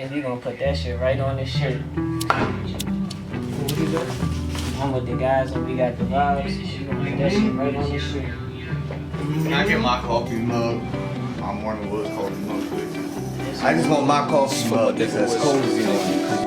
And we gonna put that shit right on this shirt. I'm with the guys and we got the vibes. We gonna put that shit right on this shirt. Can I get my coffee mug? My morning wood coffee mug, please. I just want my coffee mug that says cozy on it.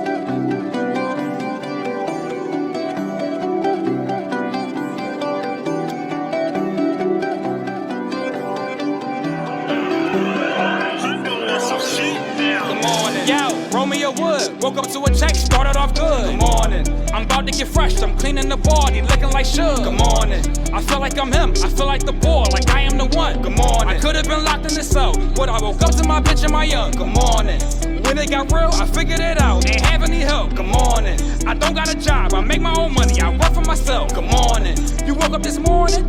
Romeo Wood, woke up to a check, started off good. Good morning, I'm about to get fresh, I'm cleaning the body, looking like sugar. Good morning, I feel like I'm him, I feel like the boy, like I am the one. Good morning, I could have been locked in the cell, but I woke up to my bitch in my young. Good morning, when it got real, I figured it out, ain't have any help. Good morning, I don't got a job, I make my own money, I work for myself. Good morning, you woke up this morning,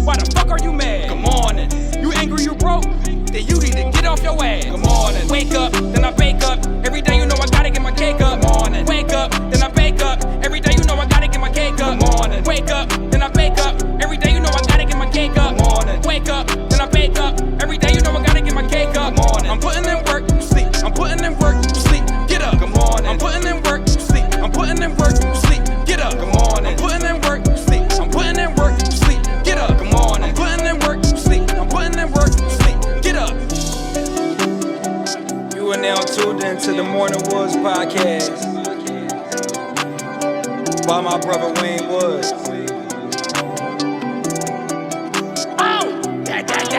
why the fuck are you mad? Good morning, you angry you broke? Then you need to get off your ass. Good morning. Wake up, then I bake up. Every day you know I gotta get my cake up. Good morning. Wake up, then I bake up. Every day you know I gotta get my cake up. Good morning. Wake up, then I bake up. Every day you know I gotta get my cake up. Good morning. Wake up, then I bake up. Every day you know I gotta get my cake up. Good morning. I'm putting in work, you sleep. I'm putting in work, you sleep. Get up. Good morning. I'm putting in work, you sleep. I'm putting in work, you sleep. Get up. Good morning. I'm putting in work, you sleep. I'm putting in work, you sleep. Get up. Good morning. I'm putting in work, you sleep. I'm putting in work, you sleep. Get up. You are now tuned into the Morning Woods podcast by my brother Wayne Woods. Oh! That's right!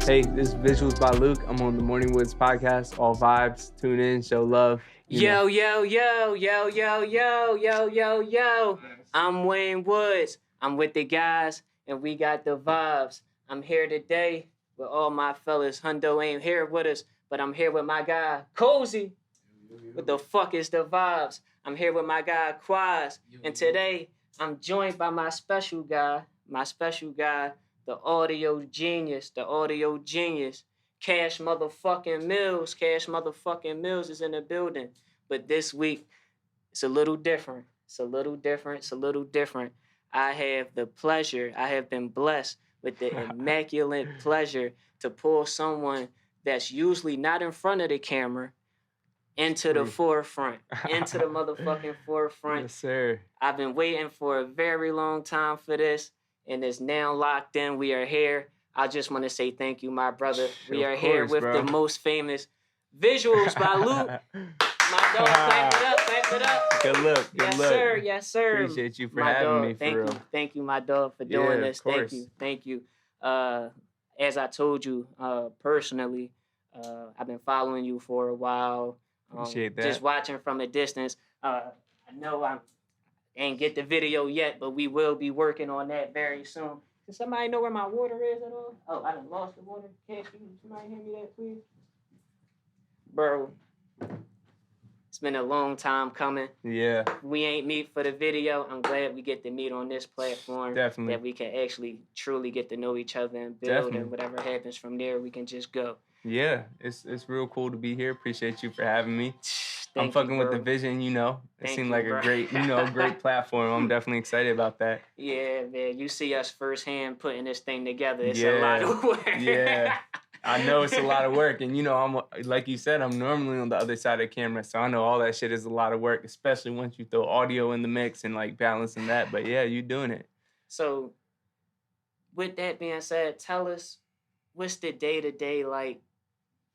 Hey, this is Visuals by Luke. I'm on the Morning Woods podcast. All vibes. Tune in, show love. Yo. I'm Wayne Woods. I'm with the guys, and we got the vibes. I'm here today with all my fellas. Hundo ain't here with us, but I'm here with my guy, Cozy. What the fuck is the vibes? I'm here with my guy, Quaz. And today, I'm joined by my special guy, the audio genius, Cash motherfucking Mills is in the building. But this week, it's a little different. I have been blessed with the immaculate pleasure to pull someone that's usually not in front of the camera into the forefront, into the motherfucking forefront. Yes, sir. I've been waiting for a very long time for this, and it's now locked in. We are here. I just want to say thank you, my brother. We are here with the most famous Visuals by Luke. My dog, clap it up. Good look. Yes, sir. Appreciate you for having me, for real. Thank you, my dog, for doing this. Of course. Thank you. As I told you, personally, I've been following you for a while. Appreciate that. Just watching from a distance. I know I ain't get the video yet, but we will be working on that very soon. Does somebody know where my water is at all? Oh, I done lost the water. Can't somebody hand me that, please? Bro, it's been a long time coming. Yeah. We ain't meet for the video. I'm glad we get to meet on this platform. Definitely. That we can actually truly get to know each other and build. Definitely. And whatever happens from there, we can just go. Yeah, it's real cool to be here. Appreciate you for having me. Thank I'm fucking you, with bro. the vision, It Thank seemed you, like bro. a great platform. I'm definitely excited about that. Yeah, man. You see us firsthand putting this thing together. It's Yeah. a lot of work. Yeah. I know it's a lot of work, and I'm like you said, I'm normally on the other side of the camera, so I know all that shit is a lot of work, especially once you throw audio in the mix and like balancing that. But yeah, you doing it. So, with that being said, tell us what's the day-to-day like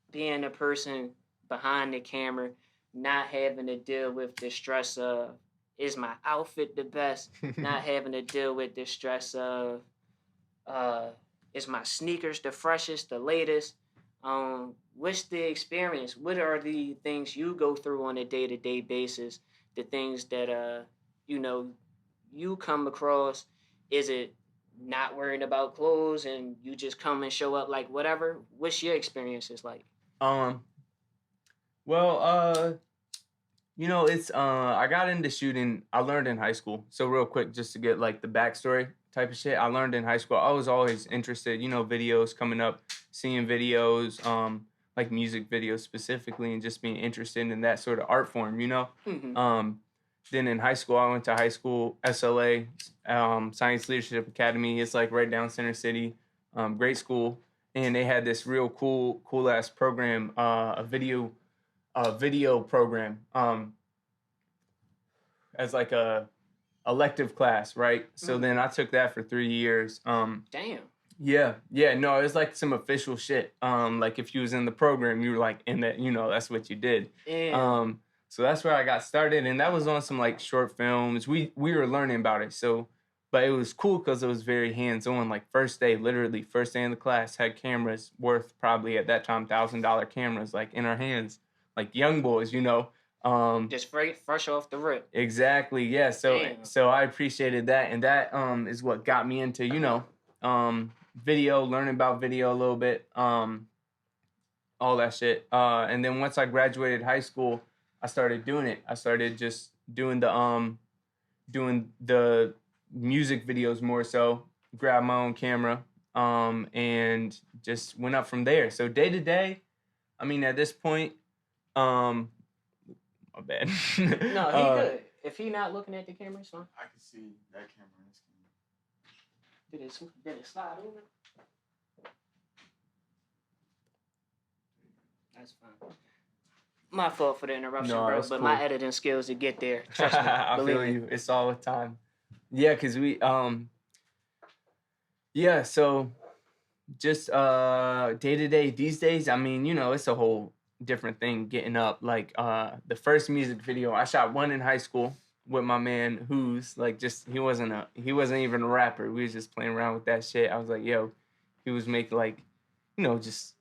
being a person behind the camera, not having to deal with the stress of, is my outfit the best? Not having to deal with the stress of, is my sneakers the freshest, the latest? What's the experience? What are the things you go through on a day-to-day basis? The things that, you come across? Is it not worrying about clothes and you just come and show up like whatever? What's your experiences like? It's I got into shooting. I learned in high school. So real quick, just to get like the backstory type of shit. I learned in high school. I was always interested, videos coming up, seeing videos, like music videos specifically, and just being interested in that sort of art form, Mm-hmm. Then in high school, I went to high school, SLA, Science Leadership Academy. It's like right down Center City, great school. And they had this real cool ass program, a video program, as like a elective class, right? So then I took that for 3 years. Damn. Yeah, no, it was like some official shit. Like if you was in the program, you were like in that, that's what you did. Yeah. So that's where I got started, and that was on some like short films. We were learning about it, so, but it was cool because it was very hands-on. Like literally first day in the class, had cameras worth probably at that time $1,000 cameras like in our hands, like young boys, Just fresh off the rip. Exactly, yeah. So I appreciated that, and that is what got me into video, learning about video a little bit, all that shit. And then once I graduated high school, I started doing it. I started just doing the music videos more so. Grabbed my own camera, and just went up from there. So day to day, I mean, at this point, my bad. No, he good. If he not looking at the camera, it's fine. I can see that camera in his camera. Did it slide over? That's fine. My fault for the interruption, No, bro. that's But cool. my editing skills to get there. Trust me. I Believe feel me. you. It's all the time. Yeah, cause we yeah. So just day to day these days. I mean, it's a whole different thing getting up. Like the first music video I shot one in high school with my man who's like he wasn't even a rapper. We was just playing around with that shit. I was like, yo, he was making like, just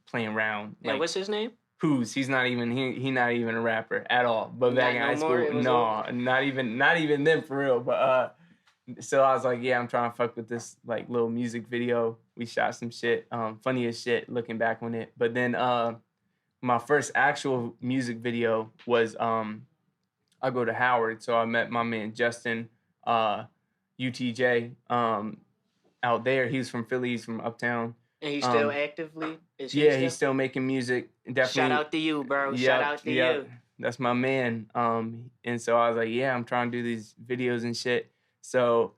playing around. Yeah, like, what's his name? Who's he's not even he not even a rapper at all. But back in high school, no, not even then for real. But so I was like, yeah, I'm trying to fuck with this like little music video. We shot some shit, funny as shit looking back on it. But then my first actual music video was I go to Howard, so I met my man Justin, UTJ, out there. He was from Philly, he's from Uptown. And he's still actively? He's still making music. Definitely. Shout out to you, bro. Shout out to you. That's my man. And so I was like, yeah, I'm trying to do these videos and shit. So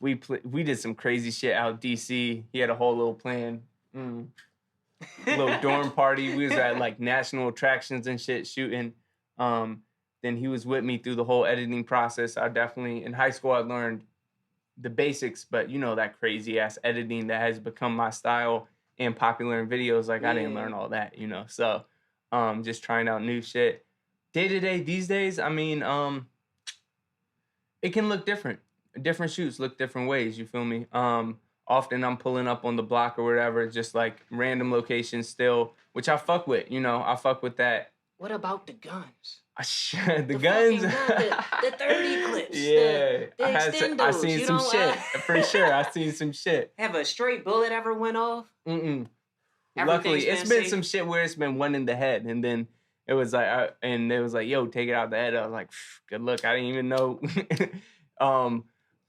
we did some crazy shit out DC. He had a whole little plan. Little dorm party. We was at like national attractions and shit shooting. Then he was with me through the whole editing process. I definitely, in high school, I learned the basics, but that crazy ass editing that has become my style and popular in videos. Like I didn't learn all that, So just trying out new shit. Day to day these days, I mean, it can look different. Different shoots look different ways, you feel me? Often I'm pulling up on the block or whatever, just like random locations still, which I fuck with, I fuck with that. What about the guns? The guns, the 30 clips. Yeah, I seen some shit for sure. I seen some shit. Have a straight bullet ever went off? Luckily, it's been some shit where it's been one in the head, and then it was like, yo, take it out the head. I was like, good luck. I didn't even know.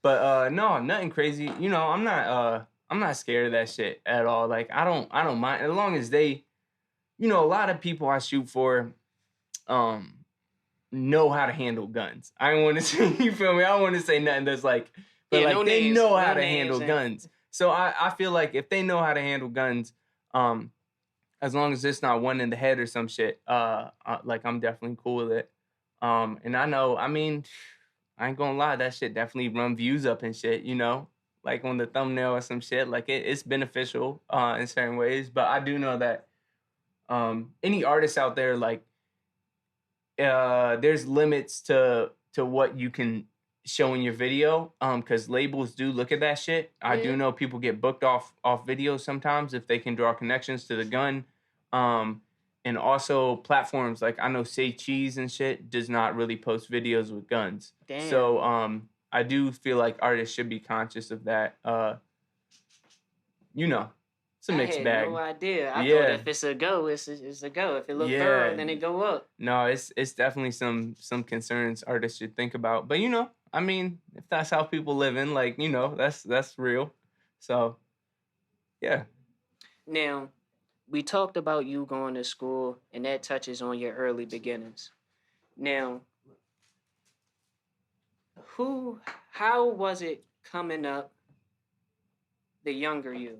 But no, nothing crazy. I'm not scared of that shit at all. Like I don't mind as long as they, a lot of people I shoot for, know how to handle guns. I don't want to say, you feel me? I don't want to say nothing that's like, but like they know how to handle guns. So I feel like if they know how to handle guns, as long as it's not one in the head or some shit, like I'm definitely cool with it. And I know, I mean, I ain't gonna lie, that shit definitely run views up and shit, like on the thumbnail or some shit. Like it's beneficial in certain ways. But I do know that any artists out there, like, there's limits to what you can show in your video, because labels do look at that shit. I do know people get booked off videos sometimes if they can draw connections to the gun, and also platforms like I know Say Cheese and shit does not really post videos with guns. Damn. So I do feel like artists should be conscious of that. It's a mixed bag. I had no idea. I thought if it's a go, it's a go. If it look thorough, then it go up. No, it's definitely some concerns artists should think about. But I mean, if that's how people live in, like, that's real. So, yeah. Now, we talked about you going to school, and that touches on your early beginnings. Now, How was it coming up? The younger you,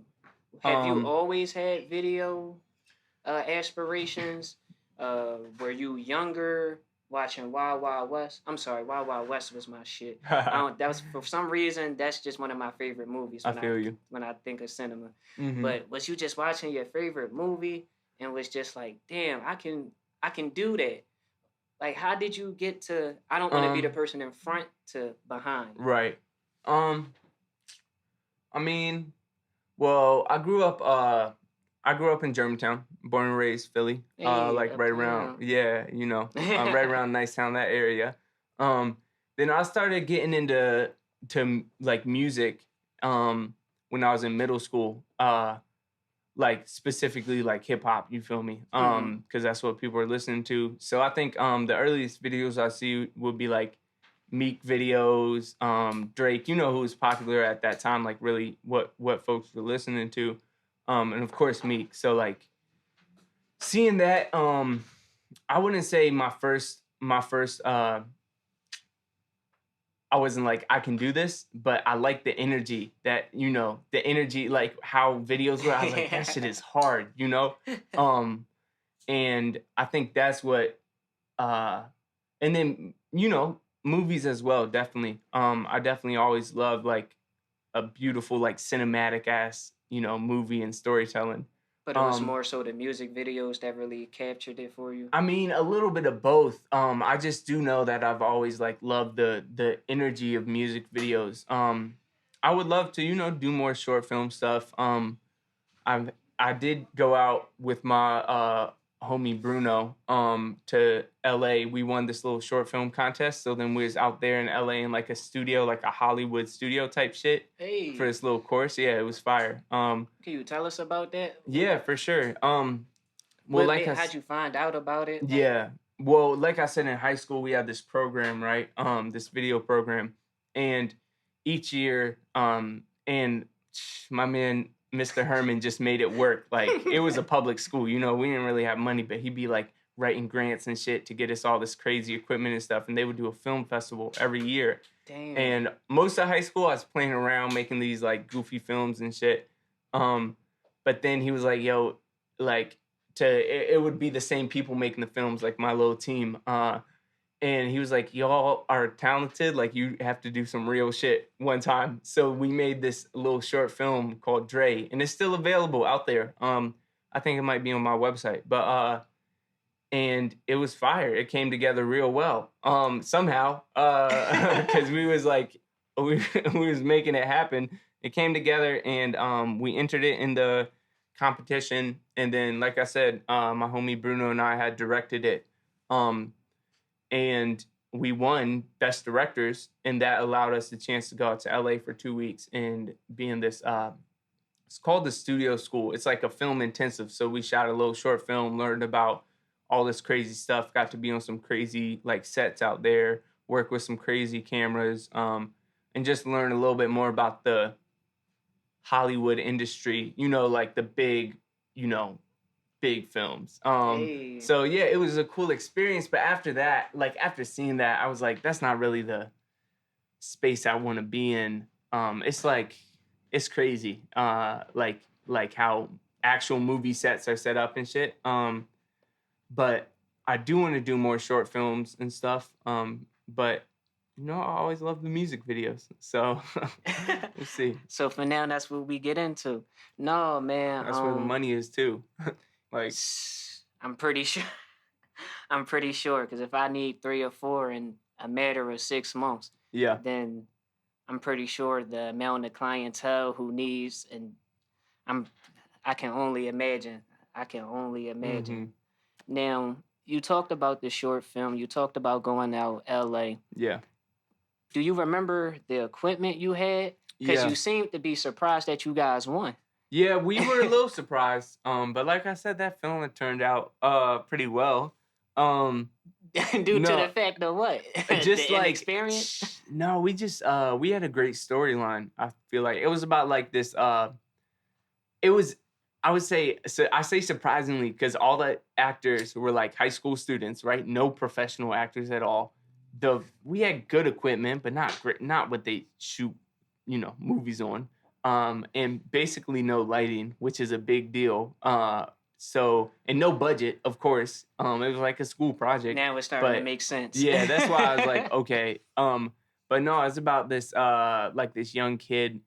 have you Um, always had video aspirations? Were you younger watching Wild Wild West? I'm sorry, Wild Wild West was my shit. That was for some reason that's just one of my favorite movies I feel you. when I think of cinema. Mm-hmm. But was you just watching your favorite movie and was just like, damn, I can do that? Like, how did you get to? I don't want to be the person in front to behind. Right. Um, I mean, well, I grew up in Germantown, born and raised Philly. Hey, Like right around, uptown. yeah, right around Nicetown, that area. Then I started getting into like music when I was in middle school. Like specifically like hip hop, you feel me? Because that's what people are listening to. So I think the earliest videos I see would be like Meek videos, Drake, who was popular at that time, like really what folks were listening to. And of course Meek. So like seeing that, I wouldn't say my first I wasn't like, I can do this, but I like the energy that, the energy, like how videos were. I was like, that shit is hard, And I think that's what, and then, movies as well, definitely. I definitely always loved like a beautiful, like cinematic ass, movie and storytelling. But it was more so the music videos that really captured it for you. I mean, a little bit of both. I just do know that I've always like loved the energy of music videos. I would love to, do more short film stuff. I did go out with my homie Bruno to LA. We won this little short film contest. So then we was out there in LA in like a studio, like a Hollywood studio type shit. Hey. For this little course. Yeah, it was fire. Can you tell us about that? Yeah, for sure. Well, like how'd you find out about it? Yeah. Well, like I said, in high school, we had this program, right? This video program. And each year, and my man, Mr. Herman, just made it work. Like, it was a public school, we didn't really have money, but he'd be like writing grants and shit to get us all this crazy equipment and stuff. And they would do a film festival every year. Damn. And most of high school, I was playing around, making these like goofy films and shit. But then he was like, yo, like, it would be the same people making the films, like my little team. And he was like, y'all are talented. Like, you have to do some real shit one time. So we made this little short film called Dre, and it's still available out there. I think it might be on my website, but and it was fire. It came together real well. Somehow, because we was like, we was making it happen. It came together, and we entered it in the competition. And then, like I said, my homie Bruno and I had directed it. And we won Best Directors, and that allowed us the chance to go out to LA for 2 weeks and be in this, it's called the Studio School. It's like a film intensive. So we shot a little short film, learned about all this crazy stuff, got to be on some crazy like sets out there, work with some crazy cameras, and just learn a little bit more about the Hollywood industry, like the big, big films. Hey. So yeah, it was a cool experience. But after that, like after seeing that, I was like, that's not really the space I want to be in. It's like, it's crazy. Like how actual movie sets are set up and shit. But I do want to do more short films and stuff. But I always love the music videos. So we'll see. So for now, that's what we get into. No, man. That's where the money is too. Like, I'm pretty sure. I'm pretty sure, because if I need 3 or 4 in a matter of 6 months, yeah, then I'm pretty sure the amount of clientele who needs, and I can only imagine. Mm-hmm. Now, you talked about the short film. You talked about going out LA. Yeah. Do you remember the equipment you had? Because you seemed to be surprised that you guys won. Yeah, we were a little surprised. But like I said, that film had turned out pretty well. Due to the fact of what? Just the like experience? No, we just we had a great storyline. I feel like it was about like this. It was, I would say, I say surprisingly, because all the actors were like high school students, right? No professional actors at all. we had good equipment, but not great, not what they shoot, movies on. And basically no lighting, which is a big deal. And no budget, of course. It was like a school project. Now it's starting to but make sense. yeah, that's why I was like, okay. But no, it's about this like this young kid,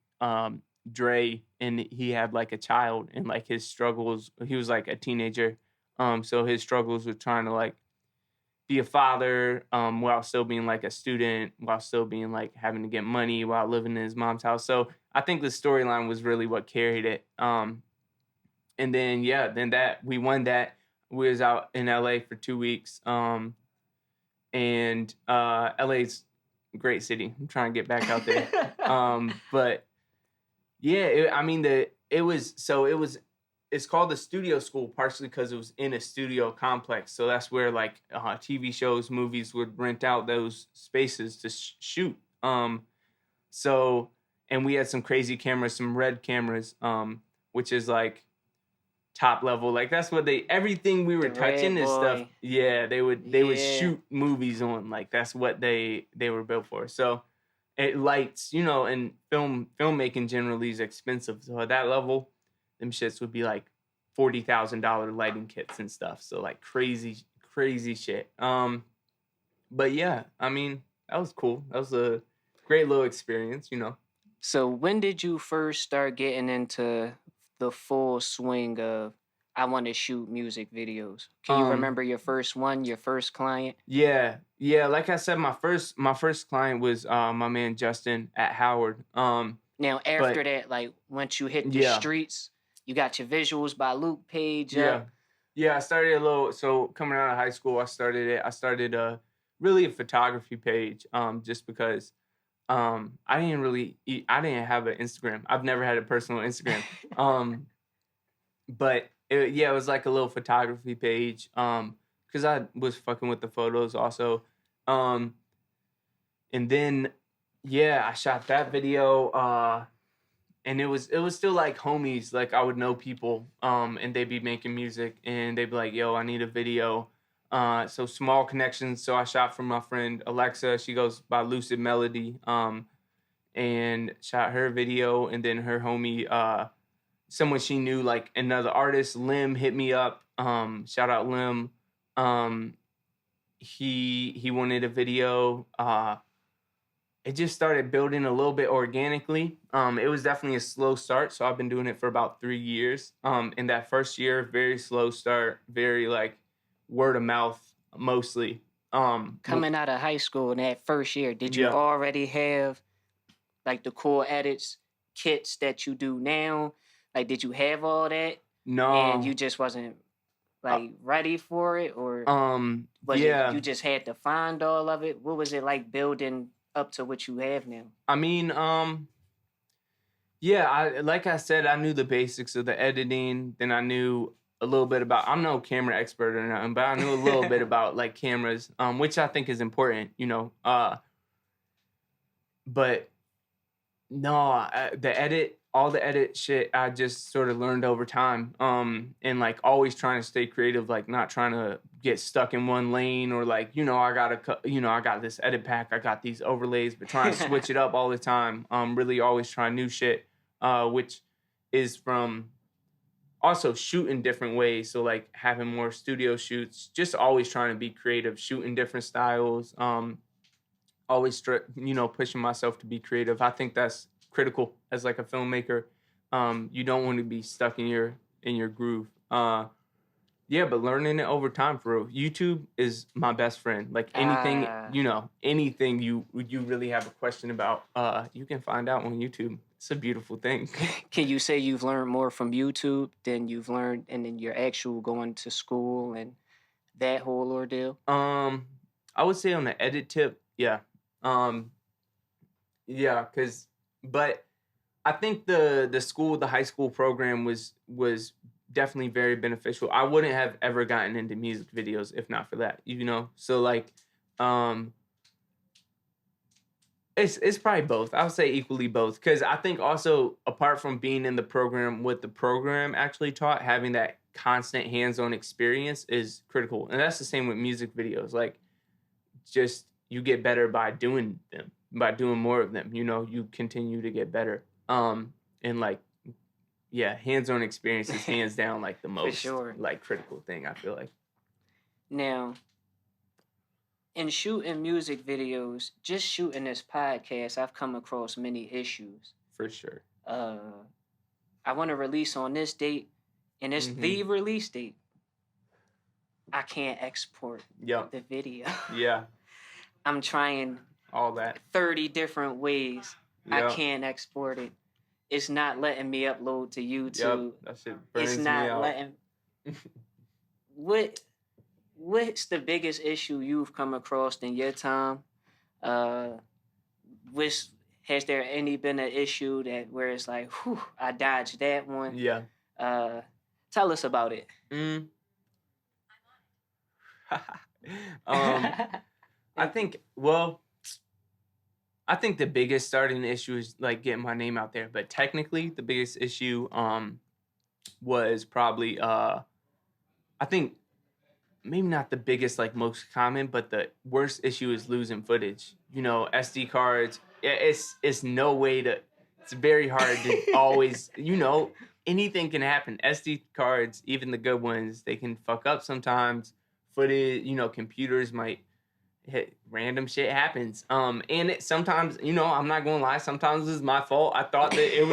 Dre, and he had like a child, and like his struggles. He was like a teenager, so his struggles with trying to like be a father, while still being like a student, while still being like having to get money while living in his mom's house. So I think the storyline was really what carried it. And then that we won that. We was out in LA for 2 weeks. And LA's a great city. I'm trying to get back out there. But yeah, it's called the studio school partially because it was in a studio complex. So that's where like TV shows, movies would rent out those spaces to shoot. And we had some crazy cameras, some red cameras, which is like top level. Like that's what everything we were touching is stuff. Yeah, they would shoot movies on. Like that's what they were built for. So it lights, and filmmaking generally is expensive. So at that level, them shits would be like $40,000 lighting kits and stuff. So like crazy shit. But yeah, I mean, that was cool. That was a great little experience, So when did you first start getting into the full swing of I want to shoot music videos? Can you remember your first one, your first client? Yeah. Like I said, my first client was my man Justin at Howard. Now after that, like once you hit the streets, you got your VisualsByLuke page up. Yeah, I started a little. So coming out of high school, I started really a photography page, just because I didn't have an Instagram. I've never had a personal Instagram. But it was like a little photography page, because I was fucking with the photos also. And then I shot that video, and it was still like homies. Like I would know people, and they'd be making music, and they'd be like, "Yo, I need a video." So small connections. So I shot for my friend Alexa. She goes by Lucid Melody, and shot her video, and then her homie, someone she knew, like another artist, Lim, hit me up. Shout out Lim. He wanted a video. It just started building a little bit organically. It was definitely a slow start, so I've been doing it for about 3 years. In that first year, very slow start, very like word of mouth mostly. Coming out of high school in that first year, did you already have like the cool edits kits that you do now? Like, did you have all that? No. And you just wasn't like ready for it, or you just had to find all of it? What was it like building up to what you have now? I mean, like I said, I knew the basics of the editing. Then I knew a little bit about, I'm no camera expert or nothing, but I knew a little bit about like cameras, which I think is important, but no, all the edit shit, I just sort of learned over time, and like always trying to stay creative, like not trying to get stuck in one lane, or like, I got this edit pack, I got these overlays, but trying to switch it up all the time. Really always trying new shit, which is from also shooting different ways. So like having more studio shoots, just always trying to be creative, shooting different styles, always pushing myself to be creative. I think that's critical as like a filmmaker. You don't want to be stuck in your groove. But learning it over time, for real. YouTube is my best friend. Like anything, anything you really have a question about, you can find out on YouTube. It's a beautiful thing. Can you say you've learned more from YouTube than you've learned and then your actual going to school and that whole ordeal? I would say on the edit tip, yeah. But I think the high school program was definitely very beneficial. I wouldn't have ever gotten into music videos if not for that, So like, it's probably both. I would say equally both, because I think also apart from being in the program, what the program actually taught, having that constant hands-on experience is critical, and that's the same with music videos. Like, just you get better by doing them, by doing more of them. You know, you continue to get better. And like, yeah, hands-on experience is hands down like the most sure. like critical thing, I feel like. Now, in shooting music videos, just shooting this podcast, I've come across many issues. For sure. I want to release on this date, and it's the release date. I can't export the video. Yeah. I'm trying all that 30 different ways. I can't export it. It's not letting me upload to YouTube. That shit burns it's not me out. letting. What's the biggest issue you've come across in your time? Has there any been an issue that where it's like, whew, I dodged that one? Yeah. Tell us about it. I think the biggest starting issue is like getting my name out there. But technically, the biggest issue was probably I think maybe not the biggest, like most common, but the worst issue is losing footage. You know, SD cards. It's no way to. It's very hard to always. You know, anything can happen. SD cards, even the good ones, they can fuck up sometimes. Footage, you know, computers might hit, random shit happens. And it sometimes, you know, I'm not gonna lie, sometimes it's my fault. I thought that it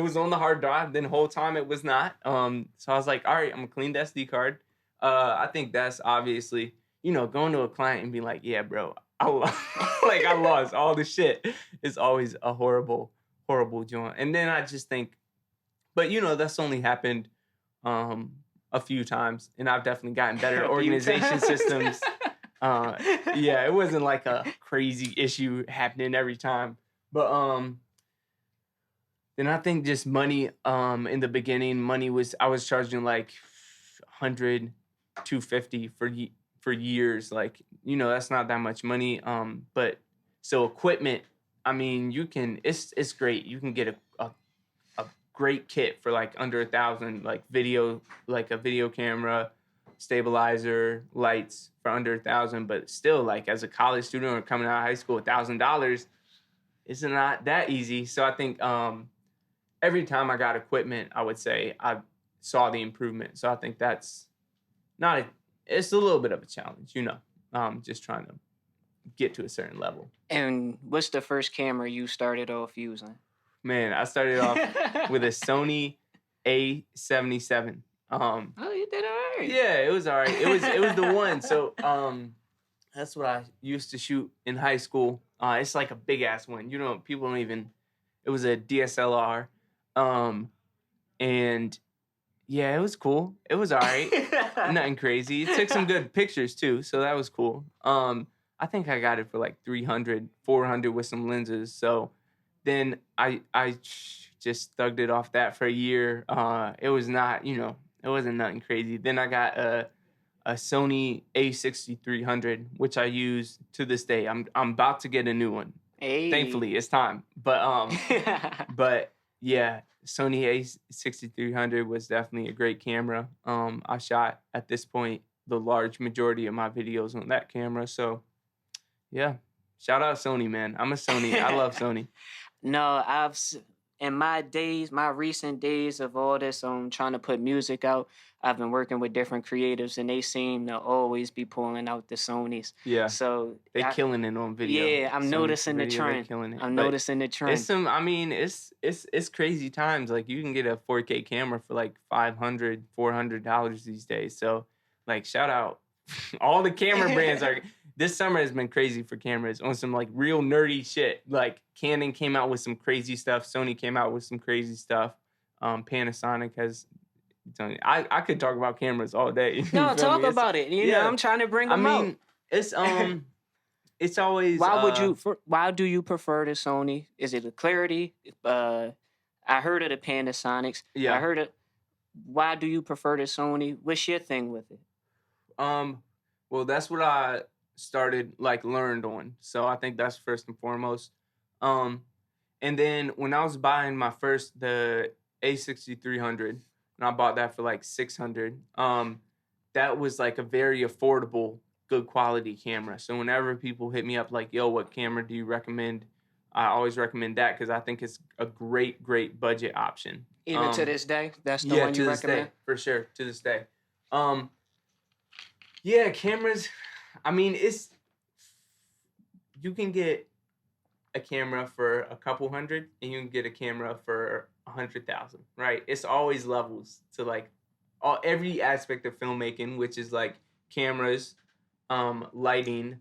was on the hard drive, then the whole time it was not. So I was like, all right, I'm gonna clean the SD card. I think that's obviously, you know, going to a client and being like, yeah, bro, I lost all the shit. It's always a horrible joint. And then I just think, but you know, that's only happened a few times, and I've definitely gotten better organization systems. Yeah, it wasn't like a crazy issue happening every time. But then I think just money, in the beginning, I was charging like $100, $250 for years. Like, you know, that's not that much money. But so equipment, I mean, it's great. You can get a great kit for like under $1,000, like a video camera, stabilizer, lights for under $1,000. But still, like as a college student or coming out of high school, $1,000 is not that easy. So I think every time I got equipment, I would say I saw the improvement. So I think that's it's a little bit of a challenge, you know, just trying to get to a certain level. And what's the first camera you started off using? Man, I started off with a Sony A77. Oh, you did all right. Yeah, it was all right. It was the one. So that's what I used to shoot in high school. It's like a big ass one. You know, people don't even. It was a DSLR, and yeah, it was cool. It was all right. Nothing crazy. It took some good pictures too, so that was cool. I think I got it for like $300, $400 with some lenses. So. Then I just thugged it off that for a year. It was not, you know, it wasn't nothing crazy. Then I got a Sony A6300, which I use to this day. I'm about to get a new one. Hey. Thankfully, it's time. But but yeah, Sony A6300 was definitely a great camera. I shot at this point the large majority of my videos on that camera. So yeah, shout out Sony, man. I'm a Sony. I love Sony. No, in my recent days of all this, trying to put music out, I've been working with different creatives, and they seem to always be pulling out the Sonys. Yeah. So they're killing it on video. Yeah, I'm noticing the trend. I'm noticing the trend. It's crazy times. Like you can get a 4K camera for like $500, $400 these days. So like shout out all the camera brands are. This summer has been crazy for cameras on some like real nerdy shit. Like Canon came out with some crazy stuff. Sony came out with some crazy stuff. Panasonic has. I could talk about cameras all day. No, talk about it. You know, I'm trying to bring them out. It's it's always. Why do you prefer the Sony? Is it the clarity? I heard of the Panasonics. Yeah. I heard of. Why do you prefer the Sony? What's your thing with it? Well, that's what I learned on. So I think that's first and foremost. And then when I was buying the A6300, and I bought that for like $600, that was like a very affordable good quality camera. So whenever people hit me up like, yo, what camera do you recommend? I always recommend that because I think it's a great budget option. Even to this day, that's the one you recommend? Day, for sure, to this day. Yeah, cameras, I mean, you can get a camera for a couple hundred and you can get a camera for 100,000, right? It's always levels to like every aspect of filmmaking, which is like cameras, lighting,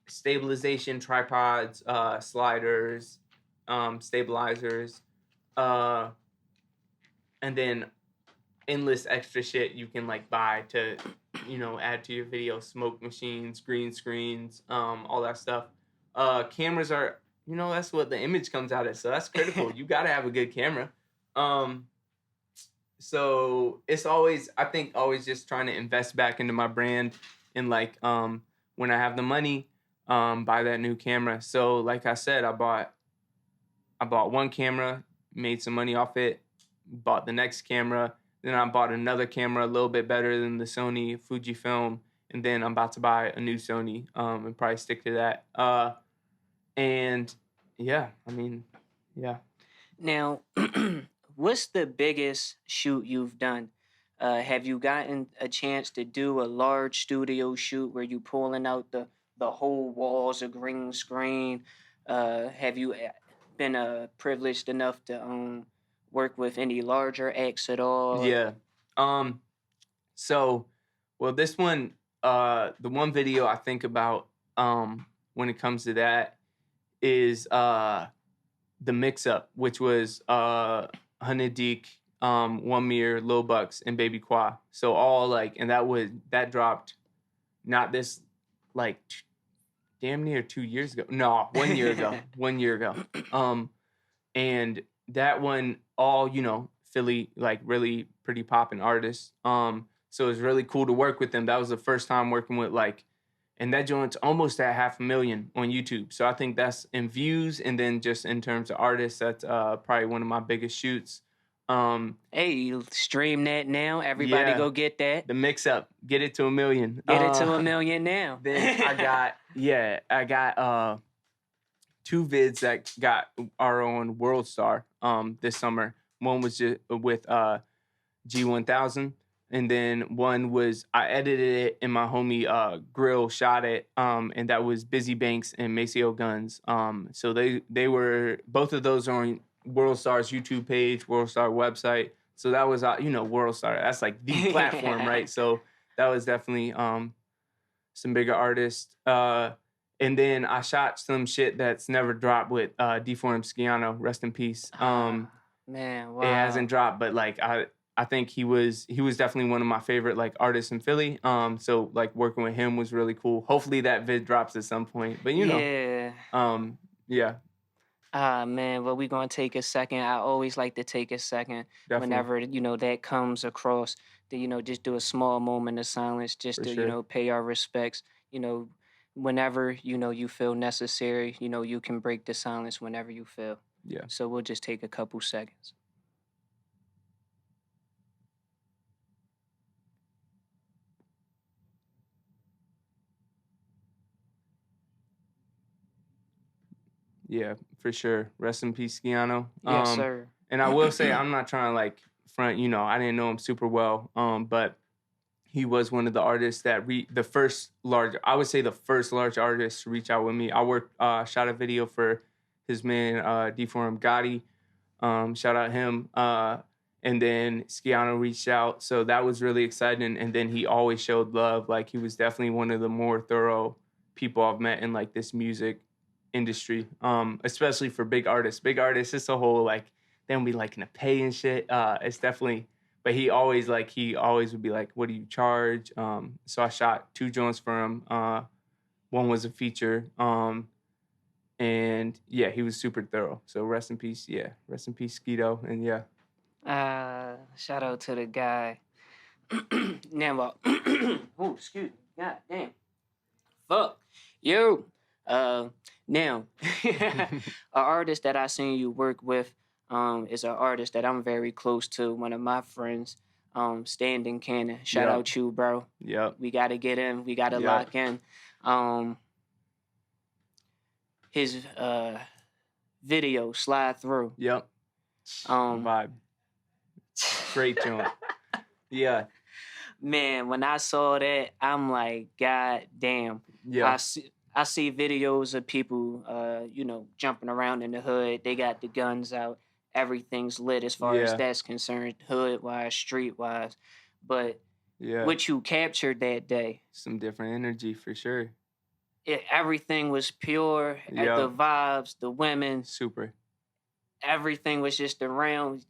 stabilization, tripods, sliders, stabilizers, and then endless extra shit you can like buy to, add to your video, smoke machines, green screens, all that stuff. Cameras are, that's what the image comes out as, so that's critical. You gotta have a good camera. So it's always just trying to invest back into my brand and like when I have the money, buy that new camera. So like I said, I bought one camera, made some money off it, bought the next camera, then I bought another camera a little bit better than the Sony Fujifilm, and then I'm about to buy a new Sony and probably stick to that. And yeah, I mean, yeah. Now, what's the biggest shoot you've done? Have you gotten a chance to do a large studio shoot where you pulling out the whole walls of green screen? Have you been privileged enough to work with any larger acts at all? Yeah. So, well, this one, the one video I think about when it comes to that is the mix-up, which was Hanedik, One Mirror, Lil Bucks, and Baby Qua. So all like, and that dropped not this like damn near 2 years ago. No, 1 year ago. 1 year ago. And that one, all, Philly, like really pretty poppin' artists. So it was really cool to work with them. That was the first time working with like, and that joint's almost at 500,000 on YouTube. So I think that's in views, and then just in terms of artists, that's probably one of my biggest shoots. Hey, you stream that now. Everybody go get that. The mix-up. Get it to 1 million. Get it to 1 million now. Then I got 2 vids that got our own World Star this summer. One was just with G1000. And then one was, I edited it and my homie Grill shot it. And that was Busy Banks and Maceo Guns. So they were, both of those are on World Star's YouTube page, World Star website. So that was, World Star, that's like the platform, right? So that was definitely some bigger artists. And then I shot some shit that's never dropped with Deformed Sciano, rest in peace. Man, wow. It hasn't dropped, but like I think he was definitely one of my favorite like artists in Philly. So like working with him was really cool. Hopefully that vid drops at some point. But yeah. Yeah. Man, well, we're gonna take a second. I always like to take a second whenever that comes across. To just do a small moment of silence, just to sure. Pay our respects. Whenever you feel necessary, you can break the silence whenever you feel. Yeah. So we'll just take a couple seconds. Yeah, for sure. Rest in peace, Sciano. Yes, sir. And I will say, I'm not trying to like front, I didn't know him super well, but he was one of the artists that the first large artist to reach out with me. I shot a video for his man, Deformed Gotti. Shout out him. And then Sciano reached out. So that was really exciting. And then he always showed love. Like he was definitely one of the more thorough people I've met in like this music industry, especially for big artists. Big artists, it's a whole like, then we like gonna pay and shit. It's definitely, but he always would be like, what do you charge? So I shot 2 joints for him. One was a feature. And yeah, he was super thorough. So rest in peace. Yeah, rest in peace, Skeeto. And yeah. Shout out to the guy. Now, oh, excuse me. God damn. Fuck. Yo. Now, an artist that I seen you work with is an artist that I'm very close to, one of my friends. Standing Cannon. Shout Yep. out you, bro. Yep. We gotta get in. We gotta Yep. lock in. His video Slide Through. Yep. Vibe. Great joint. Yeah. Man, when I saw that, I'm like, God damn. Yeah. I see videos of people, jumping around in the hood. They got the guns out. Everything's lit as far as Yeah. that's concerned, hood-wise, street-wise. But Yeah. what you captured that day, Some different energy for sure. everything was pure. Yeah. The vibes, the women, Super. everything was just around.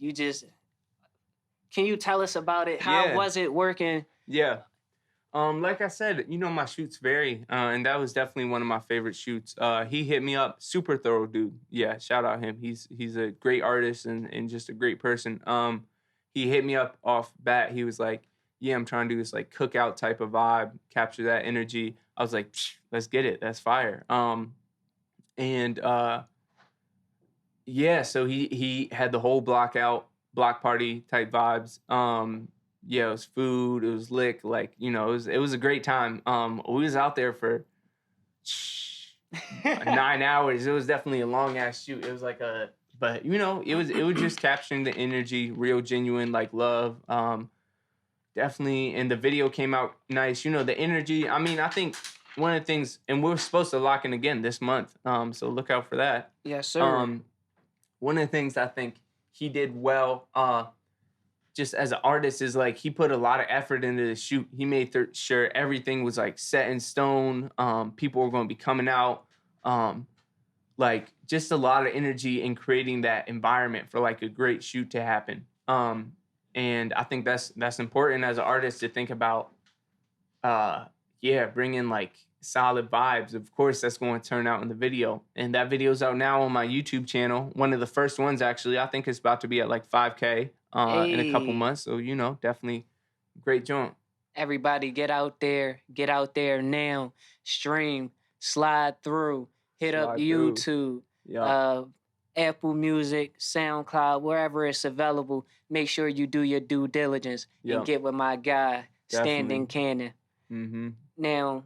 Can you tell us about it? How Yeah. was it working? Yeah. Like I said, my shoots vary, and that was definitely one of my favorite shoots. He hit me up, super thorough dude. Yeah, shout out him. He's a great artist and just a great person. He hit me up off bat. He was like, "Yeah, I'm trying to do this like cookout type of vibe, capture that energy." I was like, "Let's get it. That's fire." Yeah, so he had the whole block party type vibes. Yeah, it was food, it was lick, like, it was a great time. We was out there for 9 hours. It was definitely a long ass shoot. It was like but it was just capturing the energy, real genuine, like love. Definitely, and the video came out nice. The energy. I mean, I think one of the things, and we're supposed to lock in again this month. So look out for that. Yes, sir. One of the things I think he did well, just as an artist, is like he put a lot of effort into the shoot. He made sure everything was like set in stone. People were going to be coming out. Like just a lot of energy in creating that environment for like a great shoot to happen. And I think that's important as an artist to think about. Bringing like solid vibes. Of course, that's going to turn out in the video. And that video's out now on my YouTube channel. One of the first ones, actually. I think it's about to be at like 5K in a couple months. So, definitely great joint. Everybody get out there now. Stream, slide through, hit up Slide through. YouTube, Yeah. Apple Music, SoundCloud, wherever it's available. Make sure you do your due diligence and get with my guy, Standing Cannon. Mm-hmm. Now,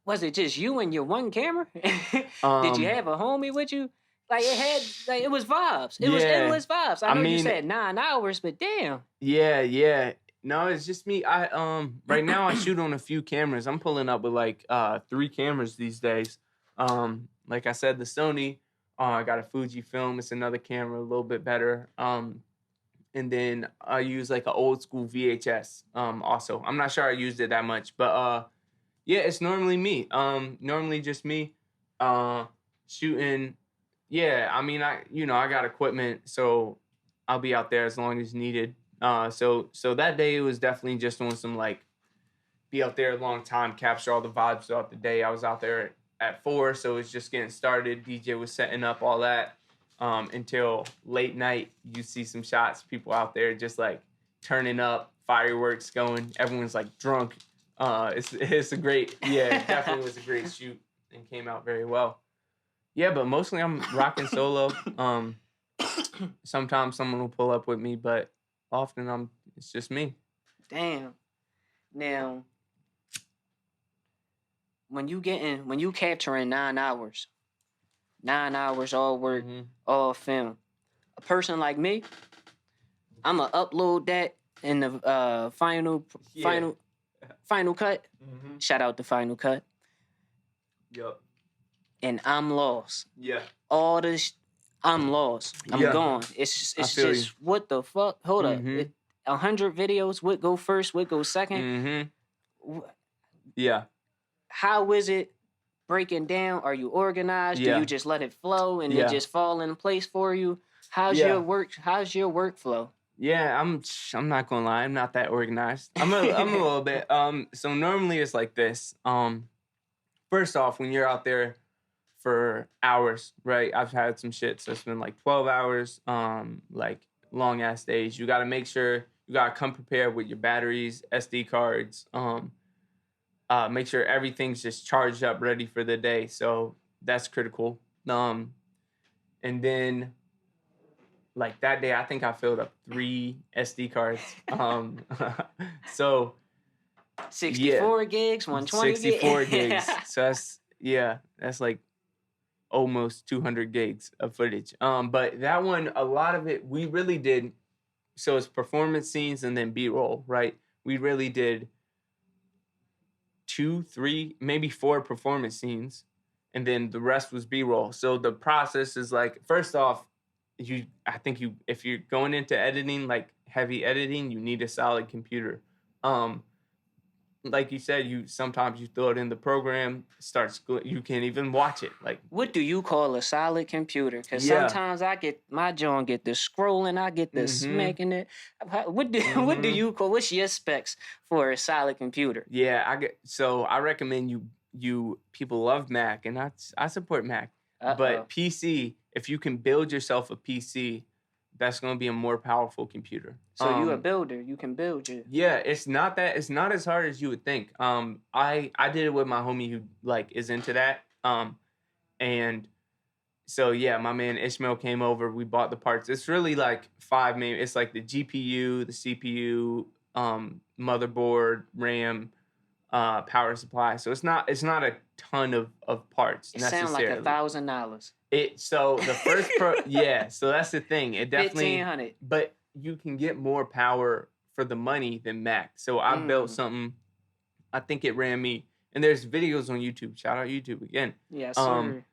was it just you and your one camera? Did you have a homie with you? Like it was vibes. It was endless vibes. I know you said 9 hours, but damn. Yeah. No, it's just me. I right now I shoot on a few cameras. I'm pulling up with like 3 cameras these days. Like I said, the Sony. I got a Fujifilm. It's another camera, a little bit better. And then I use like an old school VHS. Also, I'm not sure I used it that much, but it's normally me. Normally just me shooting. Yeah, I mean, I got equipment, so I'll be out there as long as needed. So that day it was definitely just on some like be out there a long time, capture all the vibes throughout the day. I was out there at 4, so it's just getting started. DJ was setting up all that until late night. You see some shots, people out there just like turning up, fireworks going. Everyone's like drunk. It's a great, it definitely was a great shoot and came out very well. Yeah, but mostly I'm rocking solo. Sometimes someone will pull up with me, but often it's just me. Damn. Now, when you capturing 9 hours all work, all film, a person like me, I'ma upload that in the final cut. Mm-hmm. Shout out to Final Cut. Yup. And I'm lost. Yeah. All this, I'm lost. I'm gone. It's just what the fuck? Hold up. 100 videos. What go first? What go second? Yeah. How is it breaking down? Are you organized? Do you just let it flow and it just fall in place for you? How's your workflow? Yeah, I'm not gonna lie, I'm not that organized. I'm a little bit. So normally it's like this. First off, when you're out there for hours, right? I've had some shit that's been like 12 hours, like long ass days. You gotta make sure you gotta come prepared with your batteries, SD cards. Make sure everything's just charged up, ready for the day. So that's critical. And then like that day, I think I filled up 3 SD cards. So 64 gigs, 120 64 gigs. gigs. So that's like almost 200 gigs of footage. But that one, a lot of it, we really did. So it's performance scenes and then B-roll, right? We really did 2, 3, maybe 4 performance scenes, and then the rest was B-roll. So the process is like, first off, if you're going into editing, like heavy editing, you need a solid computer. Like you said, sometimes you throw it in the program, you can't even watch it. Like, what do you call a solid computer? Because sometimes I get my jaw get the scrolling, I get the smacking it. What do you call? What's your specs for a solid computer? Yeah, I recommend you people love Mac, and I support Mac. But PC, if you can build yourself a PC, that's going to be a more powerful computer. So you a builder, you can build it. Yeah, it's not as hard as you would think. I did it with my homie who like is into that. And so yeah, my man Ishmael came over, we bought the parts. It's really like 5 main. It's like the GPU, the CPU, motherboard, RAM, power supply. So it's not a ton of parts It necessarily. sounds like $1,000. So the first so that's the thing. It definitely 1,500. But you can get more power for the money than Mac. So I built something. I think it ran me, and there's videos on YouTube. Shout out YouTube again. Yes, sir.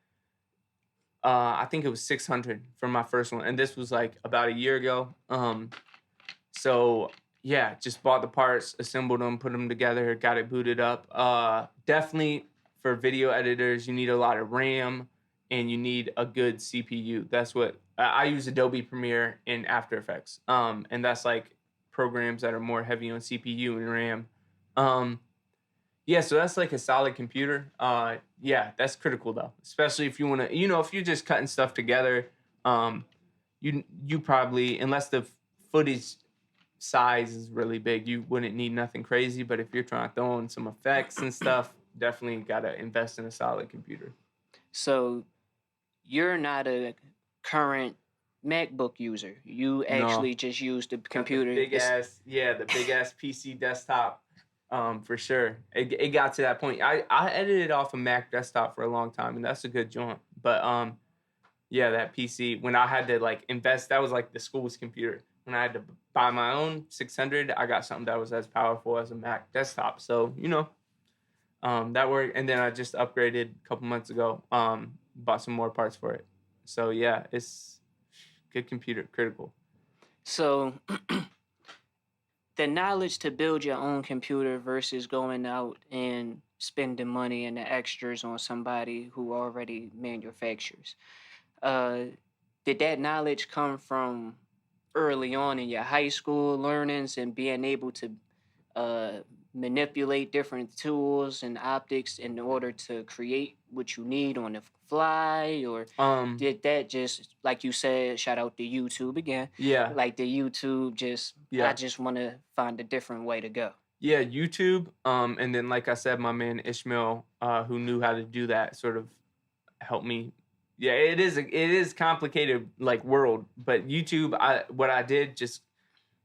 I think it was 600 for my first one, and this was like about a year ago. So yeah, just bought the parts, assembled them, put them together, got it booted up. Definitely for video editors, you need a lot of RAM and you need a good CPU. That's what I use. Adobe Premiere and After Effects. And that's like programs that are more heavy on CPU and RAM. Yeah, so that's like a solid computer. Yeah, that's critical though, especially if you want to, if you're just cutting stuff together, you probably, unless the footage size is really big, you wouldn't need nothing crazy. But if you're trying to throw in some effects and stuff, definitely got to invest in a solid computer. So you're not a current MacBook user. You actually just use the computer. The big ass PC desktop. For sure. It got to that point. I edited off a Mac desktop for a long time, and that's a good joint. But yeah, that PC, when I had to like invest, that was like the school's computer. When I had to buy my own 600, I got something that was as powerful as a Mac desktop. So, that worked. And then I just upgraded a couple months ago, bought some more parts for it. So yeah, it's good computer, critical. So the knowledge to build your own computer versus going out and spending money and the extras on somebody who already manufactures. Did that knowledge come from early on in your high school learnings and being able to manipulate different tools and optics in order to create what you need on the fly? Or did that just, like you said, shout out to YouTube again, like the YouTube I just want to find a different way to go? Yeah, YouTube, and then like I said, my man Ishmael, who knew how to do that, sort of helped me. Yeah, it is complicated like world, but YouTube, what I did, just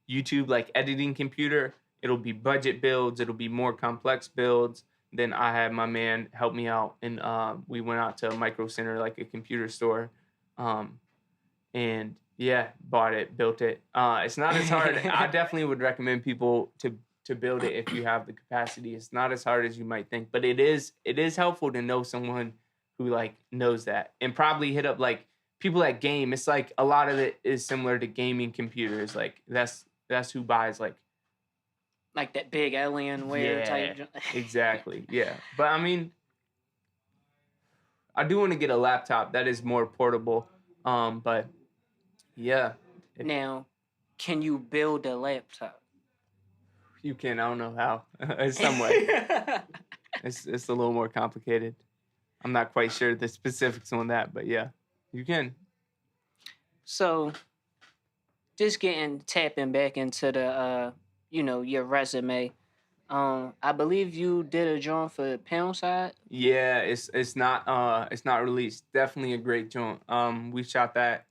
YouTube like editing computer, it'll be budget builds, it'll be more complex builds. Then I had my man help me out, and we went out to a Micro Center, like a computer store, and yeah, bought it, built it. It's not as hard. I definitely would recommend people to build it if you have the capacity. It's not as hard as you might think, but it is helpful to know someone who like knows that, and probably hit up like people that game. It's like a lot of it is similar to gaming computers. Like that's who buys like that big Alienware type. Exactly. Yeah, but I mean, I do want to get a laptop that is more portable. But yeah. Now, can you build a laptop? You can. I don't know how. It's some way. It's a little more complicated. I'm not quite sure the specifics on that, but yeah, you can. So, just tapping back into the your resume. I believe you did a joint for Poundside. Yeah, it's not released. Definitely a great joint. We shot that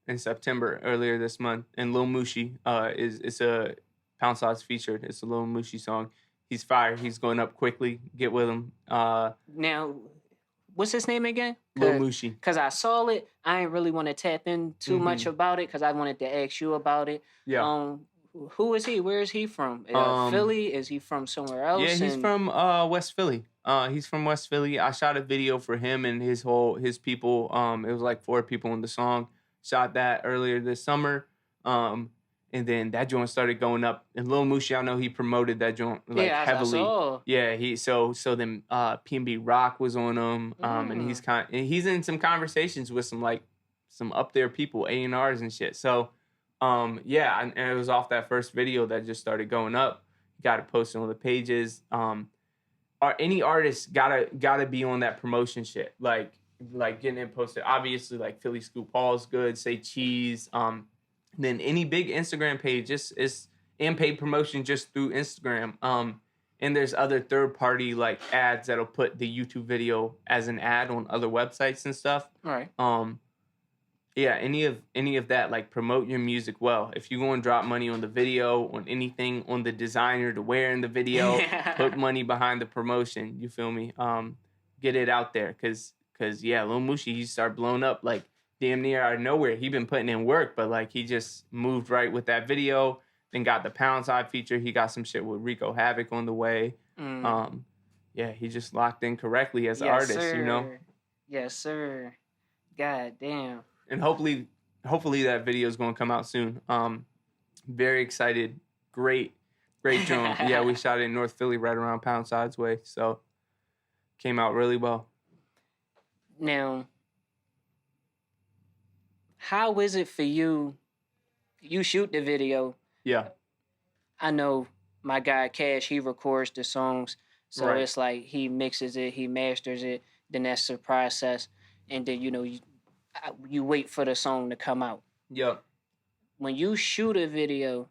in September earlier this month, and Lil Mushi it's a Pound Size featured. It's a Lil Mushi song. He's fire. He's going up quickly. Get with him. Now, what's his name again? Lil Mushi. Because I saw it. I didn't really want to tap in too much about it because I wanted to ask you about it. Yeah. Who is he? Where is he from? Philly? Is he from somewhere else? Yeah, he's from West Philly. He's from West Philly. I shot a video for him and his people. It was like 4 people in the song. Shot that earlier this summer. And then that joint started going up. And Lil Mushi, I know he promoted that joint heavily. I saw. Yeah, so then P&B Rock was on him. And he's in some conversations with some up there people, A&Rs and shit. So and it was off that first video that just started going up. Got it posted on the pages. Any artist gotta be on that promotion shit. Like getting it posted. Obviously, like Philly Scoop Hall's good. Say Cheese. Then any big Instagram page is and paid promotion just through Instagram. And there's other third party like ads that'll put the YouTube video as an ad on other websites and stuff. Right. Yeah, any of that, like promote your music well. If you're going to drop money on the video, on anything, on the designer to wear in the video, put money behind the promotion. You feel me? Get it out there, cause Lil Mushi, he started blowing up like damn near out of nowhere. He been putting in work, but like he just moved right with that video. Then got the Pound Side feature. He got some shit with Rico Havoc on the way. He just locked in correctly as an artist, sir. you know? Yes, sir. God damn. And hopefully that video is going to come out soon. Very excited. Great joint. Yeah, we shot it in North Philly right around Pound Side's way. So came out really well. Now, how is it for you? You shoot the video. Yeah. I know my guy Cash, he records the songs. So Right. It's like he mixes it, he masters it, then that's the process. And then, you wait for the song to come out. Yep. When you shoot a video,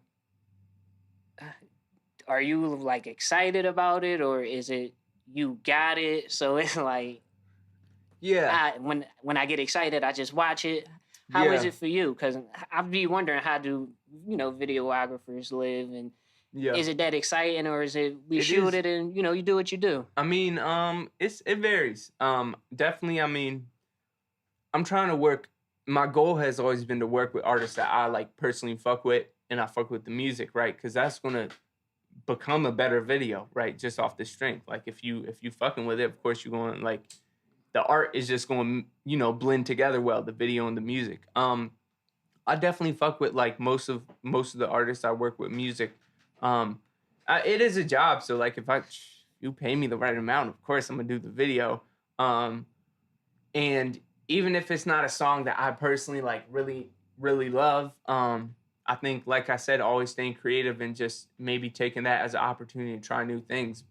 are you like excited about it, or is it you got it? So it's like, Yeah. when I get excited, I just watch it. How is it for you? Because I'd be wondering, how do videographers live, and Yeah. is it that exciting, or is it It shoot is. it and you do what you do? I mean, it varies. Definitely, I mean, I'm trying to work. My goal has always been to work with artists that I like personally fuck with, and I fuck with the music, right? Because that's gonna become a better video, right? Just off the strength. Like if you fucking with it, of course you're going like the art is just going blend together well, the video and the music. I definitely fuck with like most of the artists I work with music. It is a job, so like if you pay me the right amount, of course I'm gonna do the video. And even if it's not a song that I personally like really, really love, I think, like I said, always staying creative and just maybe taking that as an opportunity to try new things.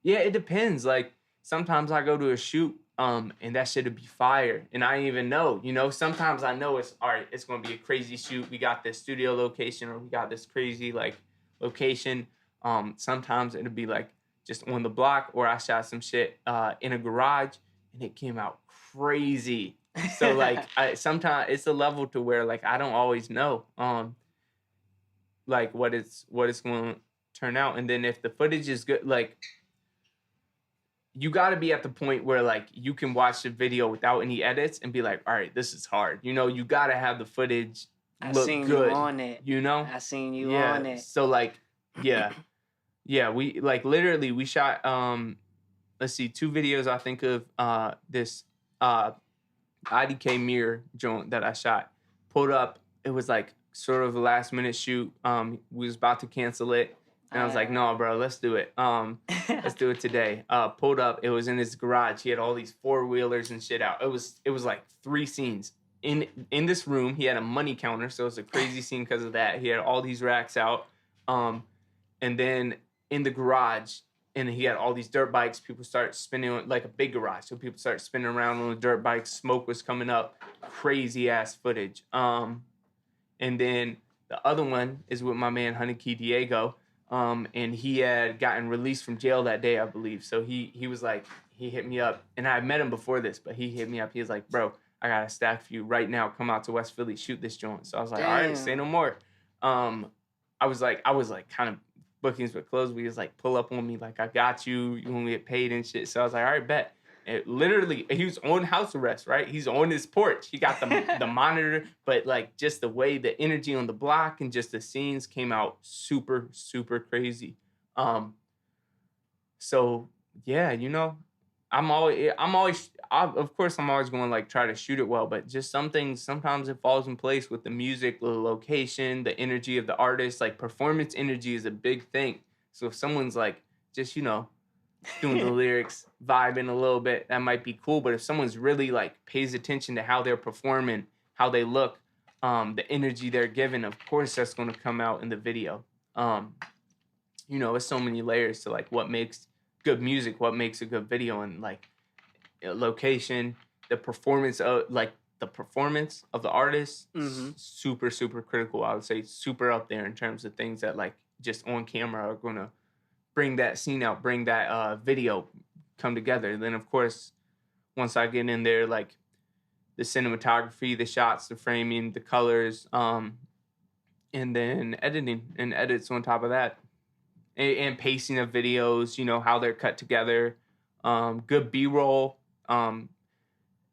It depends. Like sometimes I go to a shoot, and that shit'll be fire, and I didn't even know. Sometimes I know it's all right. It's gonna be a crazy shoot. We got this studio location, or we got this crazy like location. Sometimes it'll be like just on the block, or I shot some shit in a garage, and it came out crazy. So like sometimes it's a level to where like I don't always know like what it's going to turn out. And then if the footage is good, like you got to be at the point where like you can watch the video without any edits and be like, all right, this is hard. You got to have the footage look seen good. You on it. I seen you on it. So like we like literally we shot let's see, 2 videos I think of this IDK mirror joint that I shot. Pulled up, it was like sort of a last minute shoot. We was about to cancel it. And I was like, no, bro, let's do it. Let's do it today. Pulled up, it was in his garage. He had all these 4-wheelers and shit out. It was like 3 scenes. In this room, he had a money counter, so it was a crazy scene because of that. He had all these racks out. And then in the garage, and he had all these dirt bikes. People started spinning on like a big garage. So people started spinning around on the dirt bikes. Smoke was coming up. Crazy ass footage. And then the other one is with my man Honey Key Diego. And he had gotten released from jail that day, I believe. So he was like, he hit me up, and I had met him before this, but he hit me up. He was like, bro, I got a stack for you right now. Come out to West Philly, shoot this joint. So I was like, all right, Damn. say no more. I was like kind of bookings with clothes. We was like, pull up on me, like, I got you. You want to get paid and shit. So I was like, all right, bet. It literally, he was on house arrest, right? He's on his porch. He got the monitor, but like just the way the energy on the block and just the scenes came out super, super crazy. So yeah, you know, of course, I'm always going to like try to shoot it well, but just some things, sometimes it falls in place with the music, the location, the energy of the artist. Like performance energy is a big thing. So if someone's like just, you know, doing the lyrics, vibing a little bit, that might be cool. But if someone's really like pays attention to how they're performing, how they look, the energy they're giving, of course, that's going to come out in the video. You know, it's so many layers to like what makes good music, what makes a good video, and like location, the performance of the artist, super, super critical. I would say super up there in terms of things that like just on camera are going to bring that scene out, bring that video come together. Then of course, once I get in there, like the cinematography, the shots, the framing, the colors, and then editing and edits on top of that. And pacing of videos, you know, how they're cut together, good B-roll.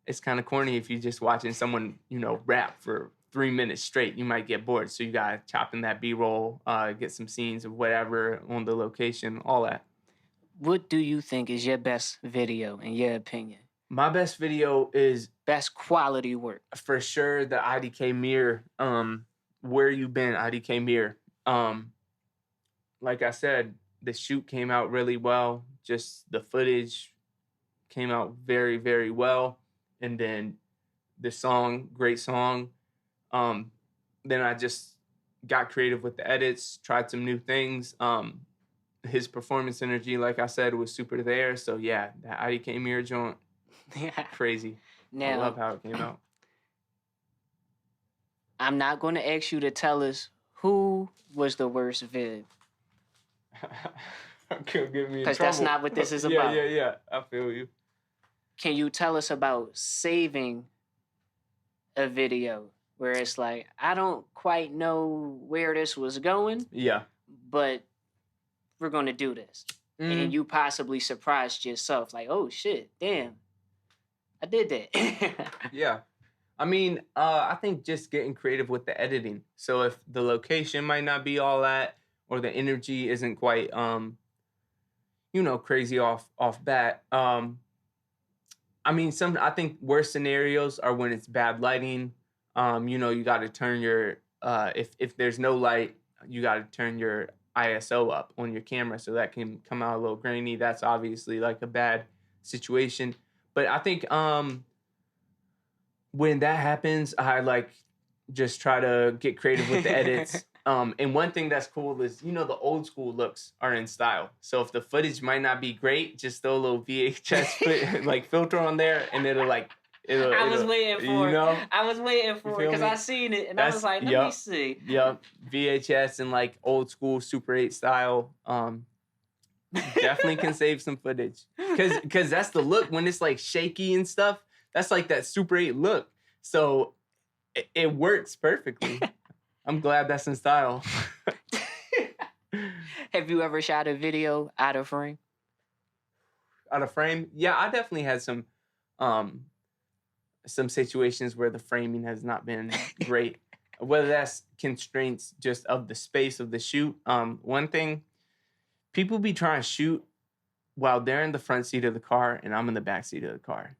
It's kind of corny if you're just watching someone, you know, rap for 3 minutes straight. You might get bored, so you gotta chop in that B-roll, get some scenes of whatever on the location, all that. What do you think is your best video, in your opinion? My best video is best quality work. For sure the IDK Mirror. Where You Been, IDK Mirror. Like I said, the shoot came out really well. Just the footage came out very, very well. And then the song, great song. Then I just got creative with the edits, tried some new things. His performance energy, like I said, was super there. So yeah, that IDK Mirror joint, crazy. Now, I love how it came out. I'm not going to ask you to tell us who was the worst vid. Because that's not what this is about. Yeah. I feel you. Can you tell us about saving a video where it's like, I don't quite know where this was going. Yeah. But we're going to do this. And you possibly surprised yourself. Like, oh, shit, damn. I did that. Yeah. I mean, I think just getting creative with the editing. So if the location might not be all that, or the energy isn't quite, you know, crazy off bat. I mean, I think worst scenarios are when it's bad lighting. You know, you got to turn your, if there's no light, you got to turn your ISO up on your camera so that can come out a little grainy. That's obviously like a bad situation. But I think when that happens, I like just try to get creative with the edits. And one thing that's cool is, you know, the old school looks are in style. So if the footage might not be great, just throw a little VHS like filter on there, and I was waiting for it because I seen it and I was like, let me see. Yep, VHS and like old school Super 8 style. Definitely can save some footage because that's the look when it's like shaky and stuff. That's like that Super 8 look. So it works perfectly. I'm glad that's in style. Have you ever shot a video out of frame? Out of frame? Yeah, I definitely had some situations where the framing has not been great. Whether that's constraints just of the space of the shoot. One thing, people be trying to shoot while they're in the front seat of the car and I'm in the back seat of the car.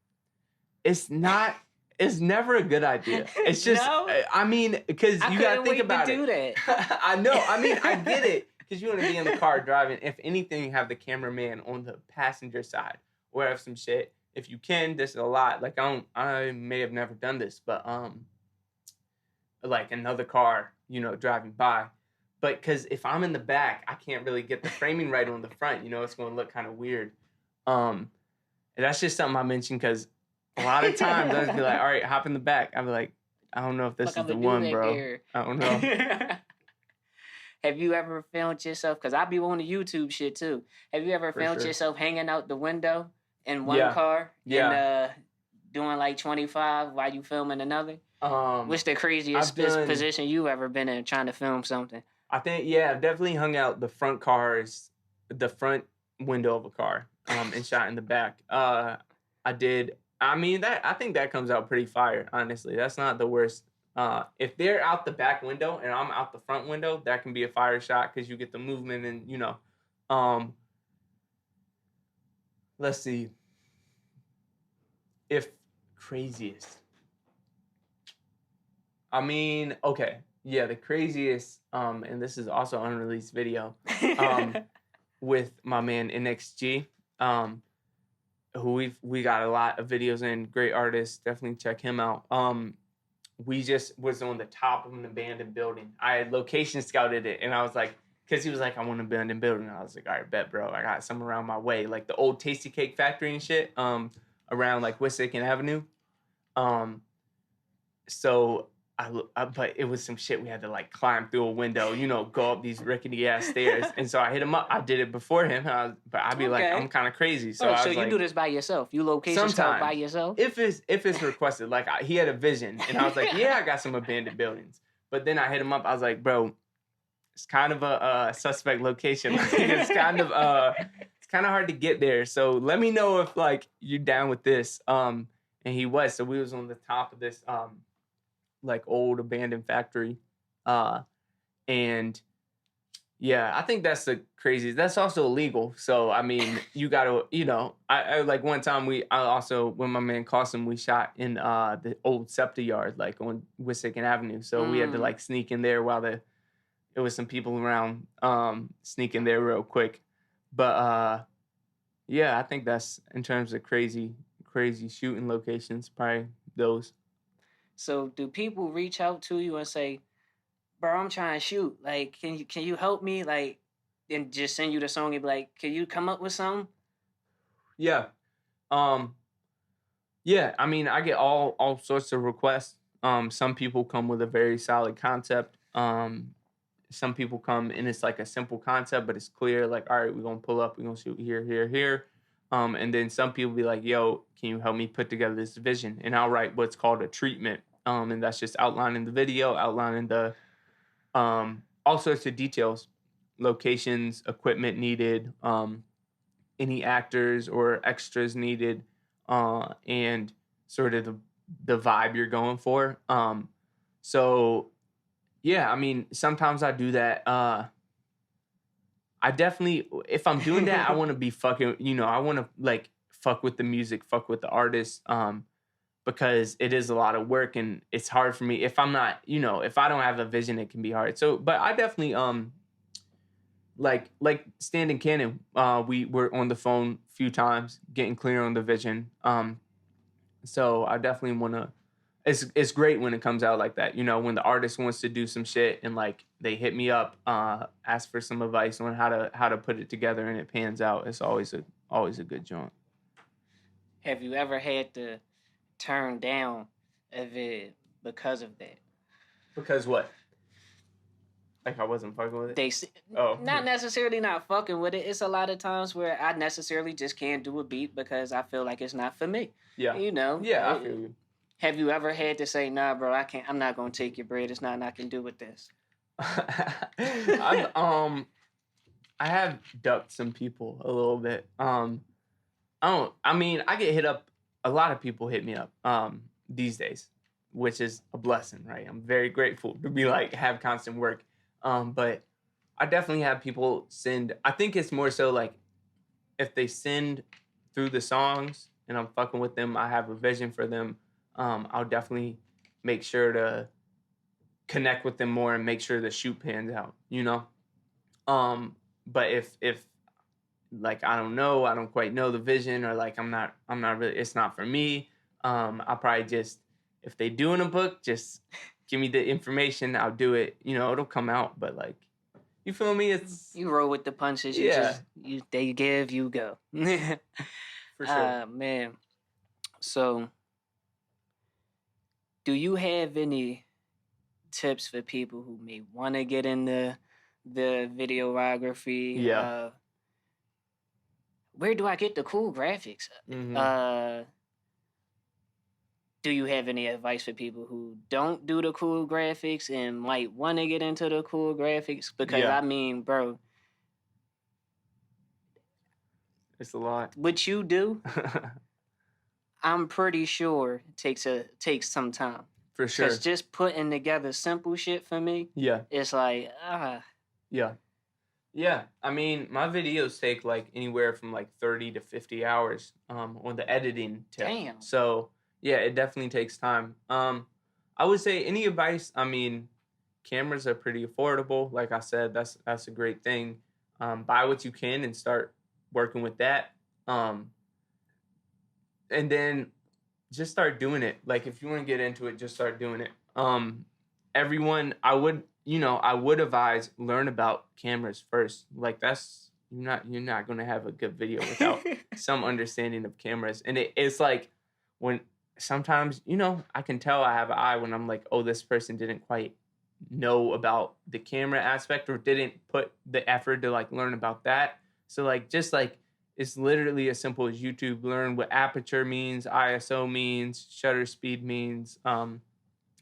It's never a good idea. It's just, no? I mean, because you got to think about it. I couldn't wait to do that. I know. I mean, I get it. Because you want to be in the car driving. If anything, have the cameraman on the passenger side or have some shit. If you can, this is a lot. Like, I may have never done this, but like another car, you know, driving by. But because if I'm in the back, I can't really get the framing right on the front. You know, it's going to look kind of weird. And that's just something I mentioned because a lot of times I'd be like, all right, hop in the back. I'd be like, I don't know if this is the one, bro. Here. I don't know. Have you ever filmed yourself? Because I be on the YouTube shit too. Have you ever filmed yourself hanging out the window in one car? Yeah. And doing like 25 while you filming another? What's the I've craziest done, position you've ever been in trying to film something? I think, I've definitely hung out the front window of a car, and shot in the back. I did. I mean, I think that comes out pretty fire. Honestly, that's not the worst. If they're out the back window and I'm out the front window, that can be a fire shot because you get the movement and let's see. If craziest. I mean, okay. Yeah, the craziest, and this is also unreleased video, with my man NXG, who we got a lot of videos in, great artist, definitely check him out. We just was on the top of an abandoned building. I had location scouted it, and I was like, because he was like, I want an abandoned building. I was like, all right, bet, bro. I got some around my way, like the old Tasty Cake Factory and shit, around like Wissahickon Avenue. So but it was some shit we had to like climb through a window, go up these rickety ass stairs. And so I hit him up. I did it before him, but I'd be like, I'm kind of crazy. So I was you like, do this by yourself? You location scout by yourself? If it's requested, like he had a vision, and I was like, yeah, I got some abandoned buildings. But then I hit him up. I was like, bro, it's kind of a suspect location. Like, it's kind of hard to get there. So let me know if like you're down with this. And he was. So we was on the top of this like old abandoned factory, and yeah, I think that's the craziest. That's also illegal. So I mean, you gotta, I like one time I also, when my man Costum, we shot in the old SEPTA yard, like on Wissahickon Avenue. So we had to like sneak in there while there was some people around, sneak in there real quick. But yeah, I think that's, in terms of crazy shooting locations, probably those. So do people reach out to you and say, bro, I'm trying to shoot. Like, can you help me? Like, and just send you the song and be like, can you come up with something? Yeah. Yeah, I mean, I get all sorts of requests. Some people come with a very solid concept. Some people come and it's like a simple concept, but it's clear, like, all right, we're gonna pull up, we're gonna shoot here, here, here. And then some people be like, yo, can you help me put together this vision? And I'll write what's called a treatment. And that's just outlining the video, outlining the all sorts of details, locations, equipment needed, any actors or extras needed, and sort of the vibe you're going for. So yeah, I mean, sometimes I do that. I definitely, if I'm doing that, I want to be fucking, I want to like fuck with the music, fuck with the artist, because it is a lot of work and it's hard for me. If I'm not, if I don't have a vision, it can be hard. So, but I definitely, like Stand and Cannon, we were on the phone a few times getting clear on the vision. So I definitely want to, it's great when it comes out like that. When the artist wants to do some shit and like they hit me up, ask for some advice on how to put it together and it pans out. It's always a good joint. Have you ever had to turn down a vid because of that? Because what? Like I wasn't fucking with it? Not necessarily not fucking with it. It's a lot of times where I necessarily just can't do a beat because I feel like it's not for me. Yeah. Yeah, I feel you. Have you ever had to say, nah, bro, I'm not going to take your bread. It's nothing I can do with this. I have ducked some people a little bit. I get hit up. A lot of people hit me up these days, which is a blessing, right? I'm very grateful to be like, have constant work. But I definitely have people send, I think it's more so like if they send through the songs and I'm fucking with them, I have a vision for them. I'll definitely make sure to connect with them more and make sure the shoot pans out, But if like, I don't quite know the vision, or like, I'm not really, it's not for me. I'll probably just, if they do in a book, just give me the information. I'll do it. It'll come out. But like, you feel me? You roll with the punches. Yeah. They give, you go. For sure. Man. So, do you have any tips for people who may want to get into the videography? Yeah. Where do I get the cool graphics? Mm-hmm. do you have any advice for people who don't do the cool graphics and might want to get into the cool graphics? Because Yeah. I mean, bro, It's a lot. what you do, I'm pretty sure takes some time. For sure. Because just putting together simple shit for me, Yeah. it's like, Yeah. Yeah. I mean, my videos take like anywhere from like 30 to 50 hours on the editing tip. Damn. So, yeah, it definitely takes time. I would say any advice, I mean, cameras are pretty affordable. Like I said, that's a great thing. Buy what you can and start working with that. And then just start doing it. Like if you want to get into it, just start doing it. Everyone, I would advise learn about cameras first. Like that's you're not gonna have a good video without some understanding of cameras. And it's like when sometimes, I can tell I have an eye when I'm like, oh, this person didn't quite know about the camera aspect or didn't put the effort to like learn about that. So like just like it's literally as simple as YouTube. Learn what aperture means, ISO means, shutter speed means.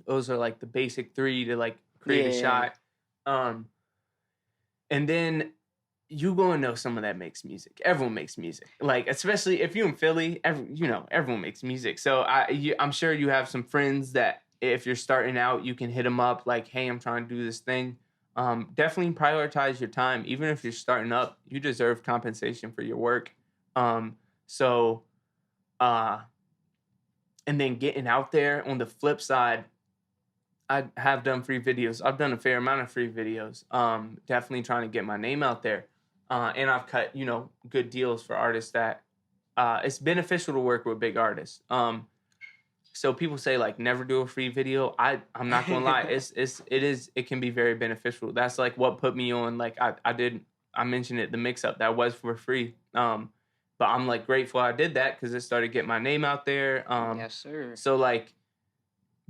Those are like the basic 3 to like create a shot. And then you gonna know someone that makes music. Everyone makes music. Like especially if you're in Philly, everyone makes music. So I'm sure you have some friends that if you're starting out, you can hit them up like, hey, I'm trying to do this thing. Definitely prioritize your time. Even if you're starting up, you deserve compensation for your work. And then getting out there on the flip side, I have done free videos. I've done a fair amount of free videos. Definitely trying to get my name out there. And I've cut, good deals for artists that it's beneficial to work with big artists. So people say like never do a free video. I'm not gonna lie. It can be very beneficial. That's like what put me on. Like I mentioned it, the mix up that was for free. But I'm like grateful I did that because it started getting my name out there. Yes, sir. So like,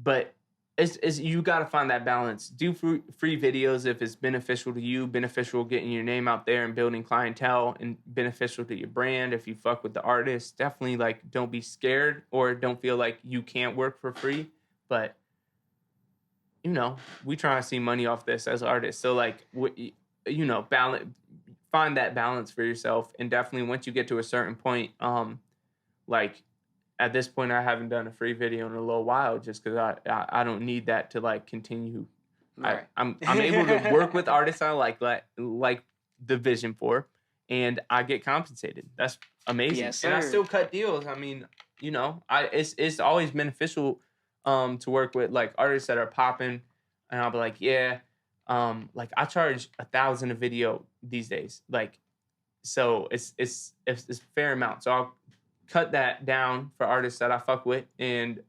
but it's you got to find that balance. Do free videos if it's beneficial to you, beneficial getting your name out there and building clientele, and beneficial to your brand. If you fuck with the artist, definitely like don't be scared or don't feel like you can't work for free. But we try to see money off this as artists. So like, balance. Find that balance for yourself, and definitely once you get to a certain point, like at this point, I haven't done a free video in a little while just because I don't need that to like continue. Right. I'm able to work with artists I like the vision for, and I get compensated. That's amazing. Yes, sir. And I still cut deals. I mean, it's always beneficial to work with like artists that are popping, and I'll be like, yeah. Like I charge $1,000 a video these days. Like, so it's a fair amount. So I'll cut that down for artists that I fuck with. And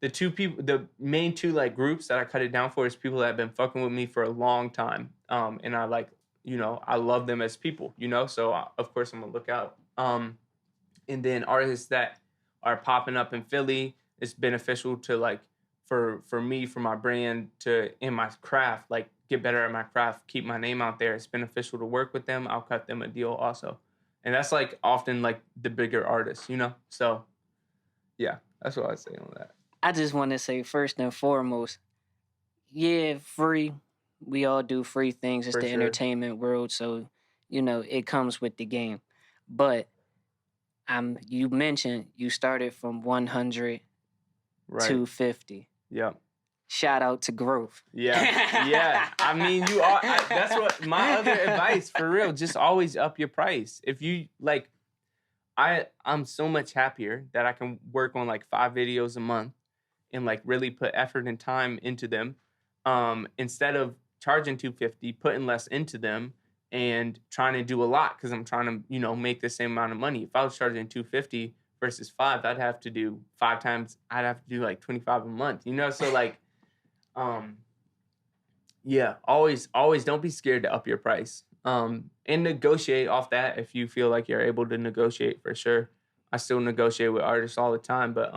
the main two like groups that I cut it down for is people that have been fucking with me for a long time. And I like, I love them as people, so of course I'm gonna look out. And then artists that are popping up in Philly, it's beneficial to like, for me, for my brand, to in my craft, like get better at my craft, keep my name out there. It's beneficial to work with them. I'll cut them a deal also. And that's like often like the bigger artists, So yeah, that's what I'd say on that. I just want to say first and foremost, yeah, free. We all do free things. It's For the sure. entertainment world, so it comes with the game. But you mentioned you started from 100 Right. to 50. Yeah. Shout out to growth. Yeah. I mean, that's what my other advice for real. Just always up your price. If you like, I'm so much happier that I can work on like 5 videos a month and like really put effort and time into them, instead of charging $250, putting less into them and trying to do a lot because I'm trying to make the same amount of money. If I was charging $250 versus 5, I'd have to do 5 times. I'd have to do like 25 a month. So like. Yeah, always don't be scared to up your price. And negotiate off that if you feel like you're able to negotiate, for sure. I still negotiate with artists all the time, but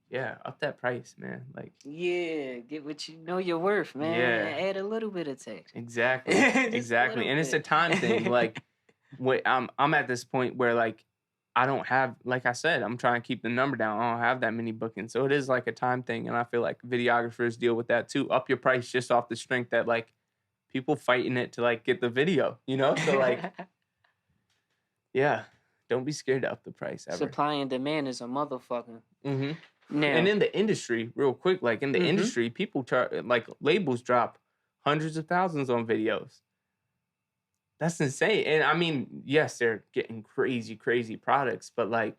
yeah, up that price, man. Like, yeah, get what you know you're worth, man. Yeah. Add a little bit of tax. Exactly. And it's a time thing. Like, I'm at this point where like I don't have, like I said, I'm trying to keep the number down. I don't have that many bookings. So it is like a time thing. And I feel like videographers deal with that too. Up your price just off the strength that like people fighting it to like get the video, you know? So like, yeah, don't be scared to up the price ever. Supply and demand is a motherfucker. Mm-hmm. Now, And in the industry, real quick, like in the industry, people like labels drop hundreds of thousands on videos. That's insane. And I mean, yes, they're getting crazy, crazy products, but like,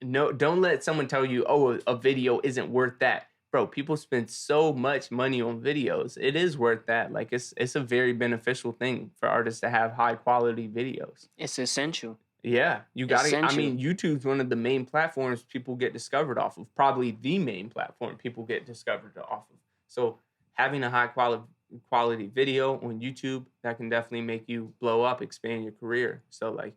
no, don't let someone tell you, oh, a video isn't worth that. Bro, people spend so much money on videos. It is worth that. Like, it's a very beneficial thing for artists to have high quality videos. it's essential. Yeah, you got to. I Essential. mean, YouTube's one of the main platforms people get discovered off of. Probably the main platform people get discovered off of. So having a high quality video on YouTube, that can definitely make you blow up, expand your career. So like,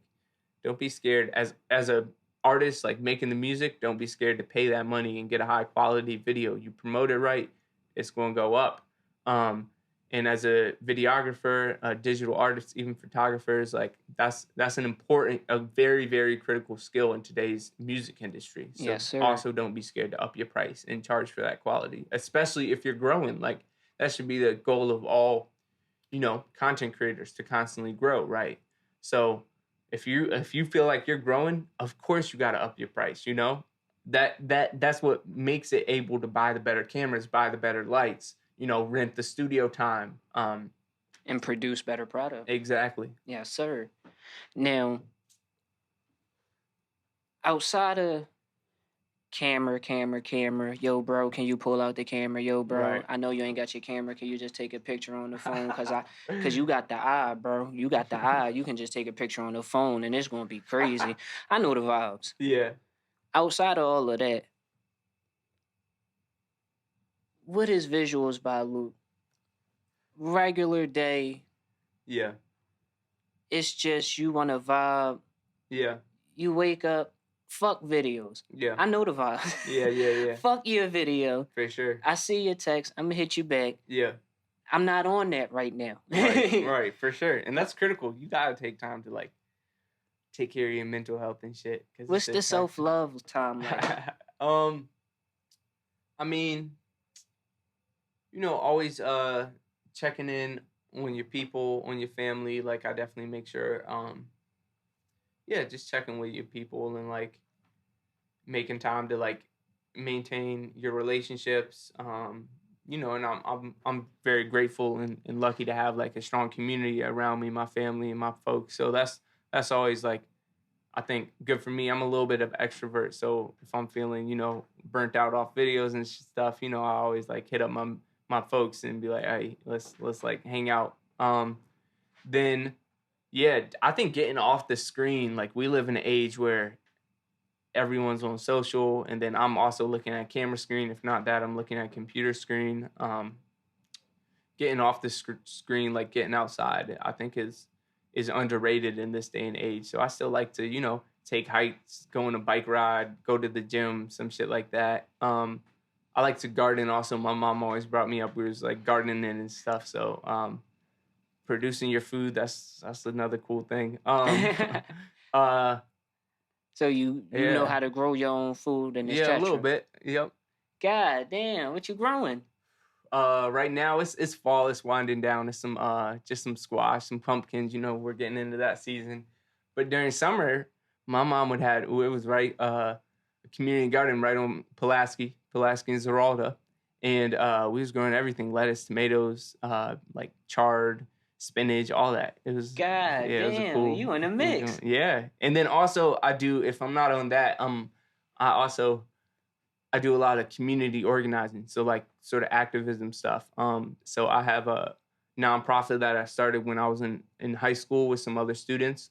don't be scared as a artist, like making the music. Don't be scared to pay that money and get a high quality video. You promote it right, it's going to go up. And as a videographer, a digital artist, even photographers, like that's an important, a very, very critical skill in today's music industry. So Yes, sir. also don't be scared to up your price and charge for that quality, especially if you're growing. Like that should be the goal of all, content creators, to constantly grow, right? So if you feel like you're growing, of course you got to up your price, that's what makes it able to buy the better cameras, buy the better lights, rent the studio time. And produce better product. Exactly. Yes, sir. Now, outside of camera, yo, bro, can you pull out the camera? Yo, bro, Right. I know you ain't got your camera. Can you just take a picture on the phone? Cause you got the eye, bro. You got the eye. You can just take a picture on the phone and it's gonna be crazy. I know the vibes. Yeah. Outside of all of that, what is Visuals by Luke? Regular day. Yeah. It's just you want to vibe. Yeah. You wake up. Fuck videos. Yeah. I know the vibe. Yeah. Fuck your video. For sure. I see your text. I'm gonna hit you back. Yeah. I'm not on that right now. Right, for sure. And that's critical. You gotta take time to like take care of your mental health and shit. What's the self-love time like? I mean, always checking in on your people, on your family. Like I definitely make sure just checking with your people and like making time to like maintain your relationships. And I'm very grateful and lucky to have like a strong community around me, my family and my folks. So that's always like, I think, good for me. I'm a little bit of extrovert, so if I'm feeling burnt out off videos and stuff, I always like hit up my folks and be like, hey, let's like hang out. Then yeah, I think getting off the screen, like we live in an age where everyone's on social, and then I'm also looking at camera screen. If not that, I'm looking at computer screen. Getting off the screen, like getting outside, I think is underrated in this day and age. So I still like to, take hikes, go on a bike ride, go to the gym, some shit like that. I like to garden also. My mom always brought me up. We was like gardening and stuff. So producing your food, that's another cool thing. So you know how to grow your own food and a little bit. Yep. God damn, what you growing? Right now it's fall. It's winding down. It's some just some squash, some pumpkins. We're getting into that season. But during summer, my mom it was right a community garden right on Pulaski and Zeralda, and we was growing everything: lettuce, tomatoes, like chard, spinach, all that. It was damn, it was cool. You in the mix. Yeah, and then also I do, if I'm not on that, I do a lot of community organizing, so like sort of activism stuff. So I have a nonprofit that I started when I was in high school with some other students.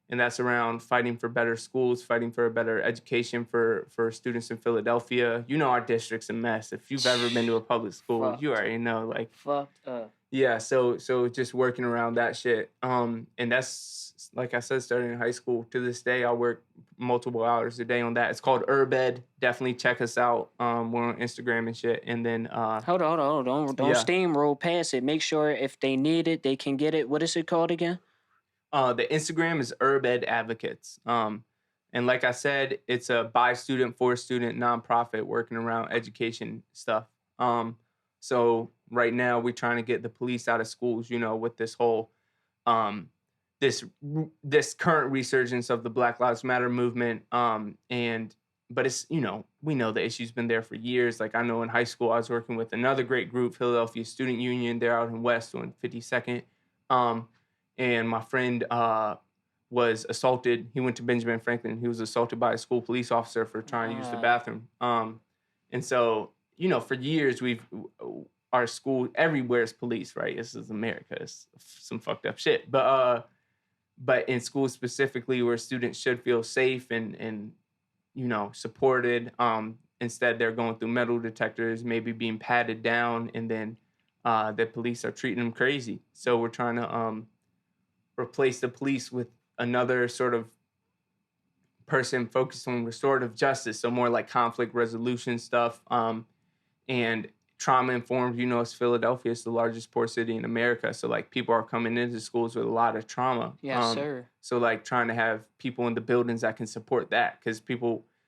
And that's around fighting for better schools, fighting for a better education for students in Philadelphia. Our district's a mess. If you've ever been to a public school, you already know, like fucked up. Yeah, so just working around that shit. And that's, like I said, starting in high school. To this day, I work multiple hours a day on that. It's called Urbed. Definitely check us out. We're on Instagram and shit. And then hold on. Don't steamroll past it. Make sure if they need it, they can get it. What is it called again? The Instagram is Herb Ed Advocates. And like I said, it's a by student, for student nonprofit working around education stuff. So right now we're trying to get the police out of schools, you know, with this whole um, this current resurgence of the Black Lives Matter movement. But it's, you know, we know the issue's been there for years. Like I know in high school I was working with another great group, Philadelphia Student Union. They're out in West on 52nd. And my friend was assaulted. He went to Benjamin Franklin. He was assaulted by a school police officer for trying to use the bathroom. And so, you know, for years our school everywhere is police, right? This is America. It's some fucked up shit. But in schools specifically where students should feel safe and you know, supported, instead they're going through metal detectors, maybe being patted down, and then the police are treating them crazy. So we're trying to replace the police with another sort of person focused on restorative justice, so more like conflict resolution stuff, and trauma informed. You know, it's Philadelphia, it's the largest poor city in America, so like people are coming into schools with a lot of trauma. Yes, sir. So like trying to have people in the buildings that can support that, because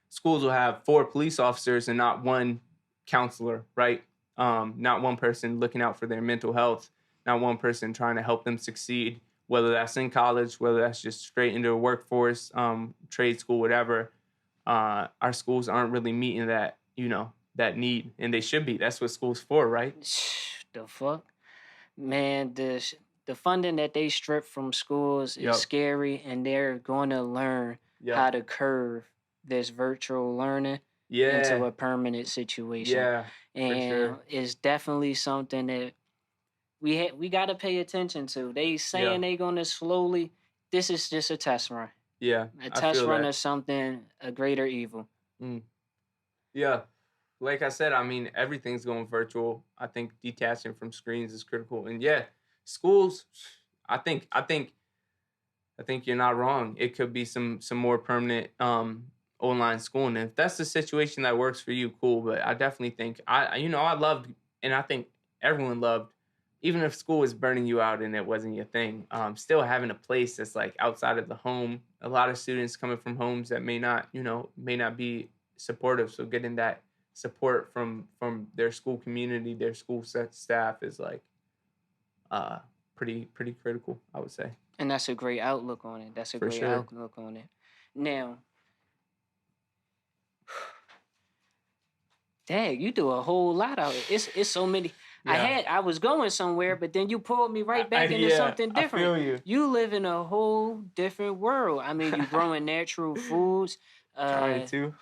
schools will have 4 police officers and not one counselor, right? Not one person looking out for their mental health, not one person trying to help them succeed, whether that's in college, whether that's just straight into the workforce, trade school, whatever. Our schools aren't really meeting that, you know, that need, and they should be. That's what school's for, right? The fuck? Man, the funding that they strip from schools is scary, and they're going to learn how to curve this virtual learning into a permanent situation. Yeah, and for sure. It's definitely something that we got to pay attention to. They saying they going to slowly. This is just a test run. Yeah, a test run of something, a greater evil. Yeah, like I said, I mean, everything's going virtual. I think detaching from screens is critical, and schools. I think you're not wrong. It could be some more permanent online schooling. And if that's the situation that works for you, cool. But I definitely think I loved, and I think everyone loved, even if school was burning you out and it wasn't your thing, still having a place that's like outside of the home. A lot of students coming from homes that may not be supportive. So getting that support from their school community, their school staff is like pretty critical, I would say. And that's a great outlook on it. Outlook on it. Now, dang, you do a whole lot out of it. It's so many. Yeah. I was going somewhere, but then you pulled me right back into something different. I feel you. You live in a whole different world. I mean, you growing natural foods. Trying to.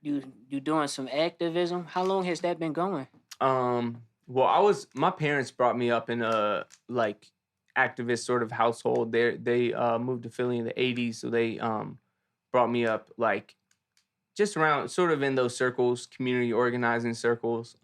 You doing some activism. How long has that been going? Well, my parents brought me up in a like activist sort of household. They moved to Philly in the 80s, so they brought me up like just around sort of in those circles, community organizing circles,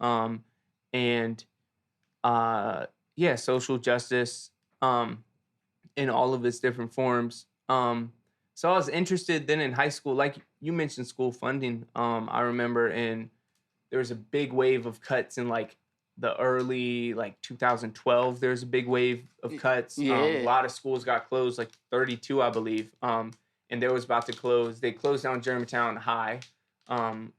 social justice in all of its different forms. So I was interested then in high school, like you mentioned school funding. I remember there was a big wave of cuts in like the early 2012. There's a big wave of cuts. A lot of schools got closed, like 32, I believe. And they was about to close. They closed down Germantown High,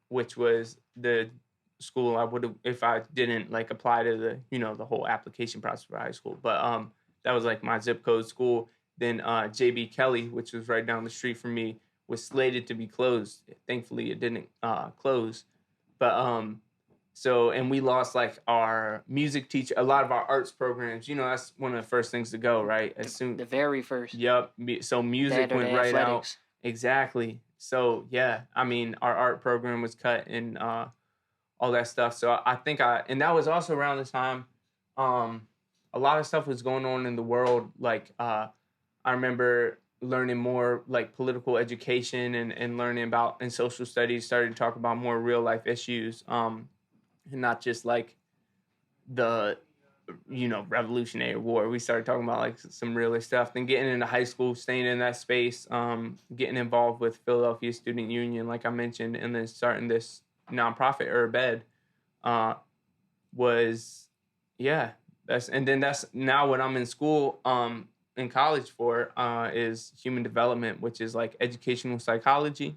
which was the school I would have, if I didn't like apply to the whole application process for high school. But that was like my zip code school. Then J.B. Kelly, which was right down the street from me, was slated to be closed. Thankfully, it didn't close. But and we lost like our music teacher, a lot of our arts programs. That's one of the first things to go, right? The very first. Yep. So music went right out. Exactly. So yeah, I mean, our art program was cut and all that stuff. So I think and that was also around the time a lot of stuff was going on in the world. Like I remember learning more like political education and learning about in social studies, started to talk about more real life issues, and not just like the Revolutionary War. We started talking about like some realer stuff. Then getting into high school, staying in that space, getting involved with Philadelphia Student Union, like I mentioned, and then starting this nonprofit Herb Ed was that's now when I'm in school. in college for is human development, which is like educational psychology.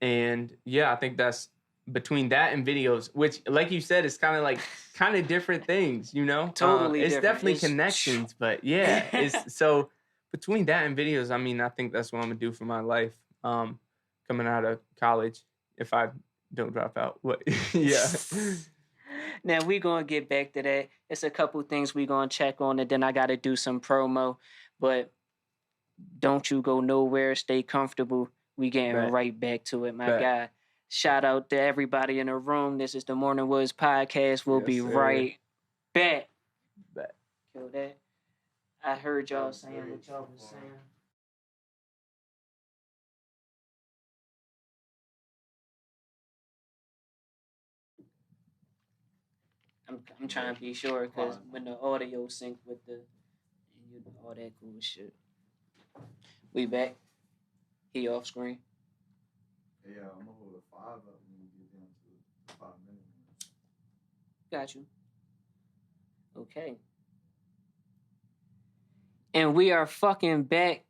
And yeah, I think that's between that and videos, which, like you said, is kind of different things, you know? Totally it's different. definitely connections, but yeah, it's so between that and videos, I mean, I think that's what I'm gonna do for my life. Coming out of college, if I don't drop out. What? Yeah. Now we gonna get back to that. It's a couple things we gonna check on, and then I gotta do some promo. But don't you go nowhere. Stay comfortable. We getting Bet. right back to it, my Bet. guy. Shout out to everybody in the room. This is the Morning Woods podcast. We'll Yes, be sir. right back. Bet. Kill that. I heard y'all saying what y'all was saying. I'm trying to be sure because when the audio sync with the all that cool shit. We back. He off screen. Yeah, I'm gonna hold a 5 up when we get down to 5 minutes. Got you. Okay. And we are fucking back.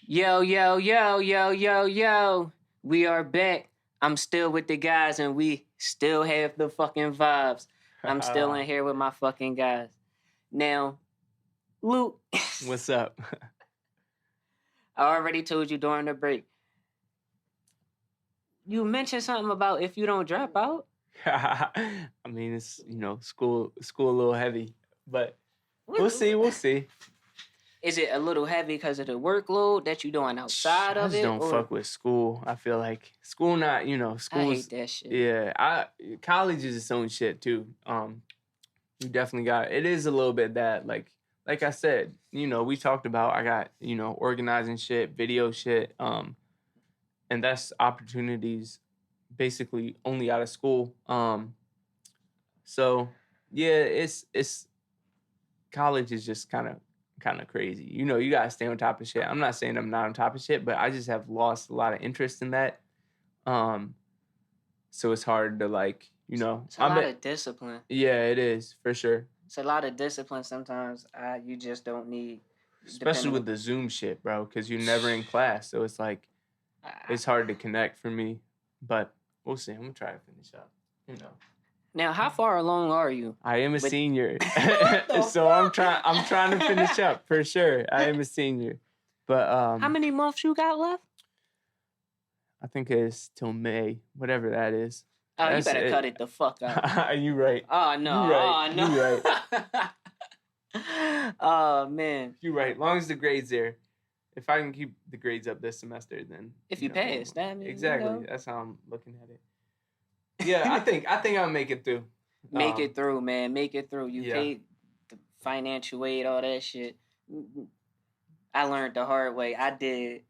Yo, yo, yo, yo, yo, yo. We are back. I'm still with the guys and we still have the fucking vibes. I'm still in here with my fucking guys. Now, Luke. What's up? I already told you during the break. You mentioned something about if you don't drop out. I mean, it's, you know, school a little heavy, but we'll see. Is it a little heavy because of the workload that you're doing outside of it? I just don't fuck with school. I feel like school not, you know, school's... I hate that shit. Yeah, college is its own shit, too. You definitely got... It is a little bit that, like I said, you know, we talked about, I got, you know, organizing shit, video shit, and that's opportunities basically only out of school. So, yeah, it's... College is just kind of crazy. You know, you gotta stay on top of shit. I'm not saying I'm not on top of shit, but I just have lost a lot of interest in that. So it's hard to, like, you know. It's a lot of discipline. Yeah, it is, for sure. It's a lot of discipline sometimes you just don't need. Especially with the Zoom shit, bro, because you're never in class. So it's like, it's hard to connect for me. But we'll see. I'm gonna try to finish up, you know. Now, how far along are you? I am a senior, so I'm trying to finish up for sure. I am a senior, but how many months you got left? I think it's till May, whatever that is. Oh, you better cut it the fuck out. You right. Oh no! You right. Oh no! You right. Oh man! You right. Long as the grades there. If I can keep the grades up this semester, then if you pass, that means exactly. You know. That's how I'm looking at it. Yeah, I think I'll make it through. Make it through, man. Make it through. You paid the financial aid, all that shit. I learned the hard way. I did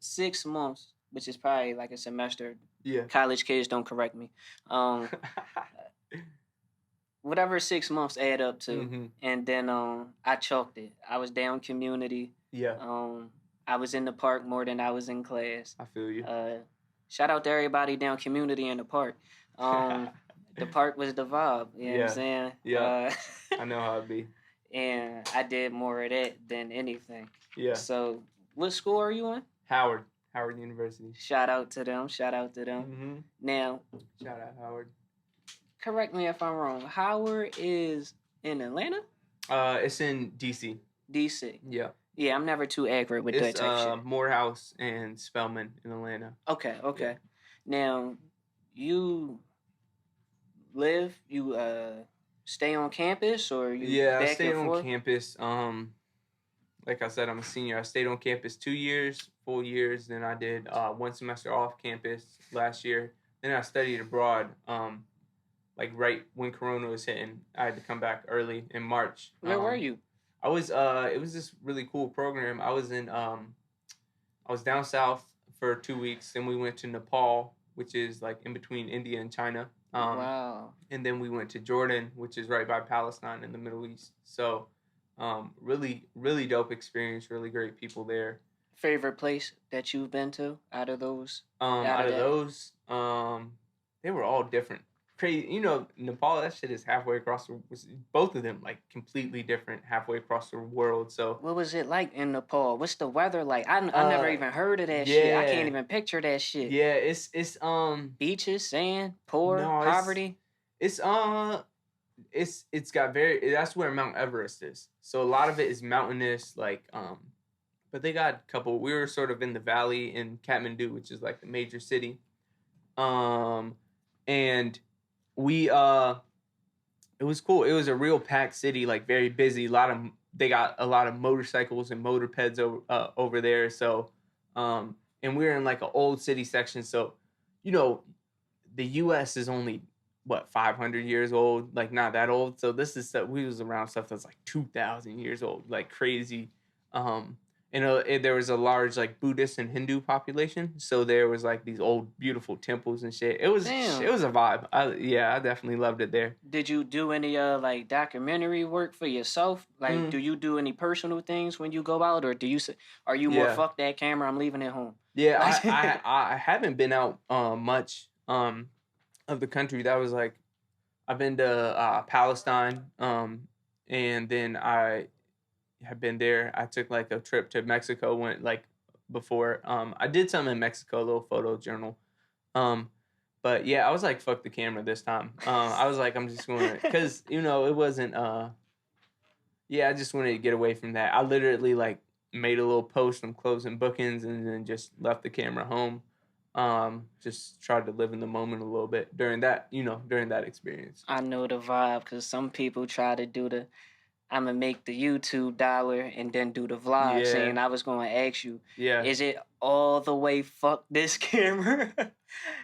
6 months, which is probably like a semester. Yeah. College kids, don't correct me. Whatever 6 months add up to, and then I chalked it. I was down community. Yeah. I was in the park more than I was in class. I feel you. Shout out to everybody down community in the park. The park was the vibe. You know what I'm saying? Yeah. I know how it be. And I did more of that than anything. Yeah. So, what school are you in? Howard University. Shout out to them. Mm-hmm. Now, shout out Howard. Correct me if I'm wrong. Howard is in Atlanta? It's in DC. DC. Yeah. Yeah, I'm never too accurate with that type shit. Morehouse and Spelman in Atlanta. Okay. Yeah. Now, you stay on campus or you back I stay and on forth? campus. Like I said, I'm a senior. I stayed on campus 2 years, full years. Then I did 1 semester off campus last year. Then I studied abroad. Like right when Corona was hitting, I had to come back early in March. Where were you? I was it was this really cool program. I was down south for 2 weeks. Then we went to Nepal, which is like in between India and China. Wow. And then we went to Jordan, which is right by Palestine in the Middle East. So, really, really dope experience. Really great people there. Favorite place that you've been to out of those? Out of those, they were all different. crazy. You know, Nepal, that shit is halfway across both of them, like completely different, halfway across the world. So What was it like in Nepal? What's the weather like? I never even heard of that shit. I can't yeah, even picture that shit. yeah, it's Beaches, sand, poor, no, poverty. it's it's got very, that's where Mount Everest is. So a lot of it is mountainous, like but they got a couple. We were sort of in the valley in Kathmandu, which is like the major city. And we it was cool. It was a real packed city, like very busy. They got a lot of motorcycles and mopeds over there. So and we were in like an old city section. So, you know, the US is only what 500 years old, like not that old. So this is stuff, we was around stuff that's like 2,000 years old, like crazy. There was a large like Buddhist and Hindu population, so there was like these old beautiful temples and shit. It was Damn. it was a vibe. I definitely loved it there. Did you do any like documentary work for yourself? Like, do you do any personal things when you go out, or are you more Yeah. fuck that camera, I'm leaving it home? Yeah, Like- I haven't been out much of the country. That was like, I've been to Palestine, and then I have been there. I took like a trip to Mexico before. I did some in Mexico, a little photo journal. But yeah, I was like, fuck the camera this time. I was like, I'm just going to, because, you know, it wasn't, yeah, I just wanted to get away from that. I literally like made a little post from closing bookings and then just left the camera home. Just tried to live in the moment a little bit during that experience. I know the vibe, because some people try to do I'm going to make the YouTube dollar and then do the vlog. Yeah. Saying I was going to ask you, Yeah. is it all the way fuck this camera?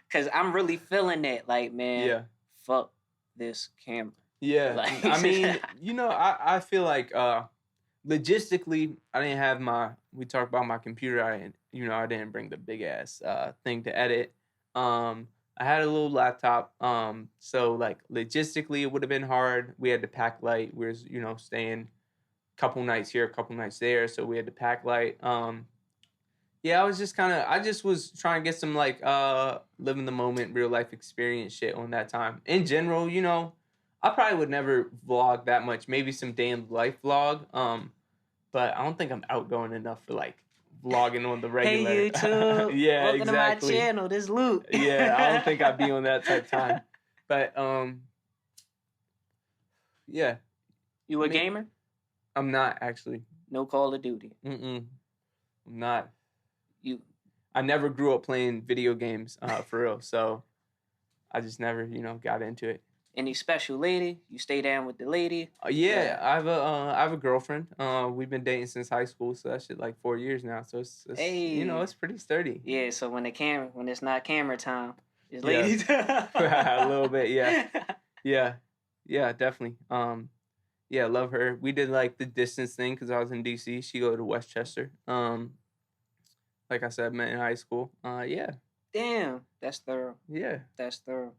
Because I'm really feeling that. Like, man, Yeah. fuck this camera. Yeah. Like- I mean, you know, I feel like logistically, I didn't have we talked about my computer. I didn't bring the big ass thing to edit. I had a little laptop. So like logistically it would have been hard. We had to pack light. We were, you know, staying a couple nights here, a couple nights there. So we had to pack light. Yeah, I just was trying to get some like living the moment, real life experience shit on that time. In general, you know, I probably would never vlog that much. Maybe some day in life vlog. But I don't think I'm outgoing enough for like vlogging on the regular. Hey YouTube, yeah, welcome exactly. to my channel. This Luke. Yeah, I don't think I'd be on that type of time. But yeah. You a gamer? I'm not actually. No Call of Duty. I'm not. You. I never grew up playing video games for real, so I just never, you know, got into it. Any special lady? You stay down with the lady? Yeah, I have a girlfriend. We've been dating since high school, so that shit like 4 years now. So it's you know, it's pretty sturdy. Yeah. So when it's not camera time, it's lady time. A little bit, yeah, definitely. Yeah, love her. We did like the distance thing because I was in DC. She go to Westchester. Like I said, met in high school. Yeah. Damn, that's thorough. Yeah. That's thorough.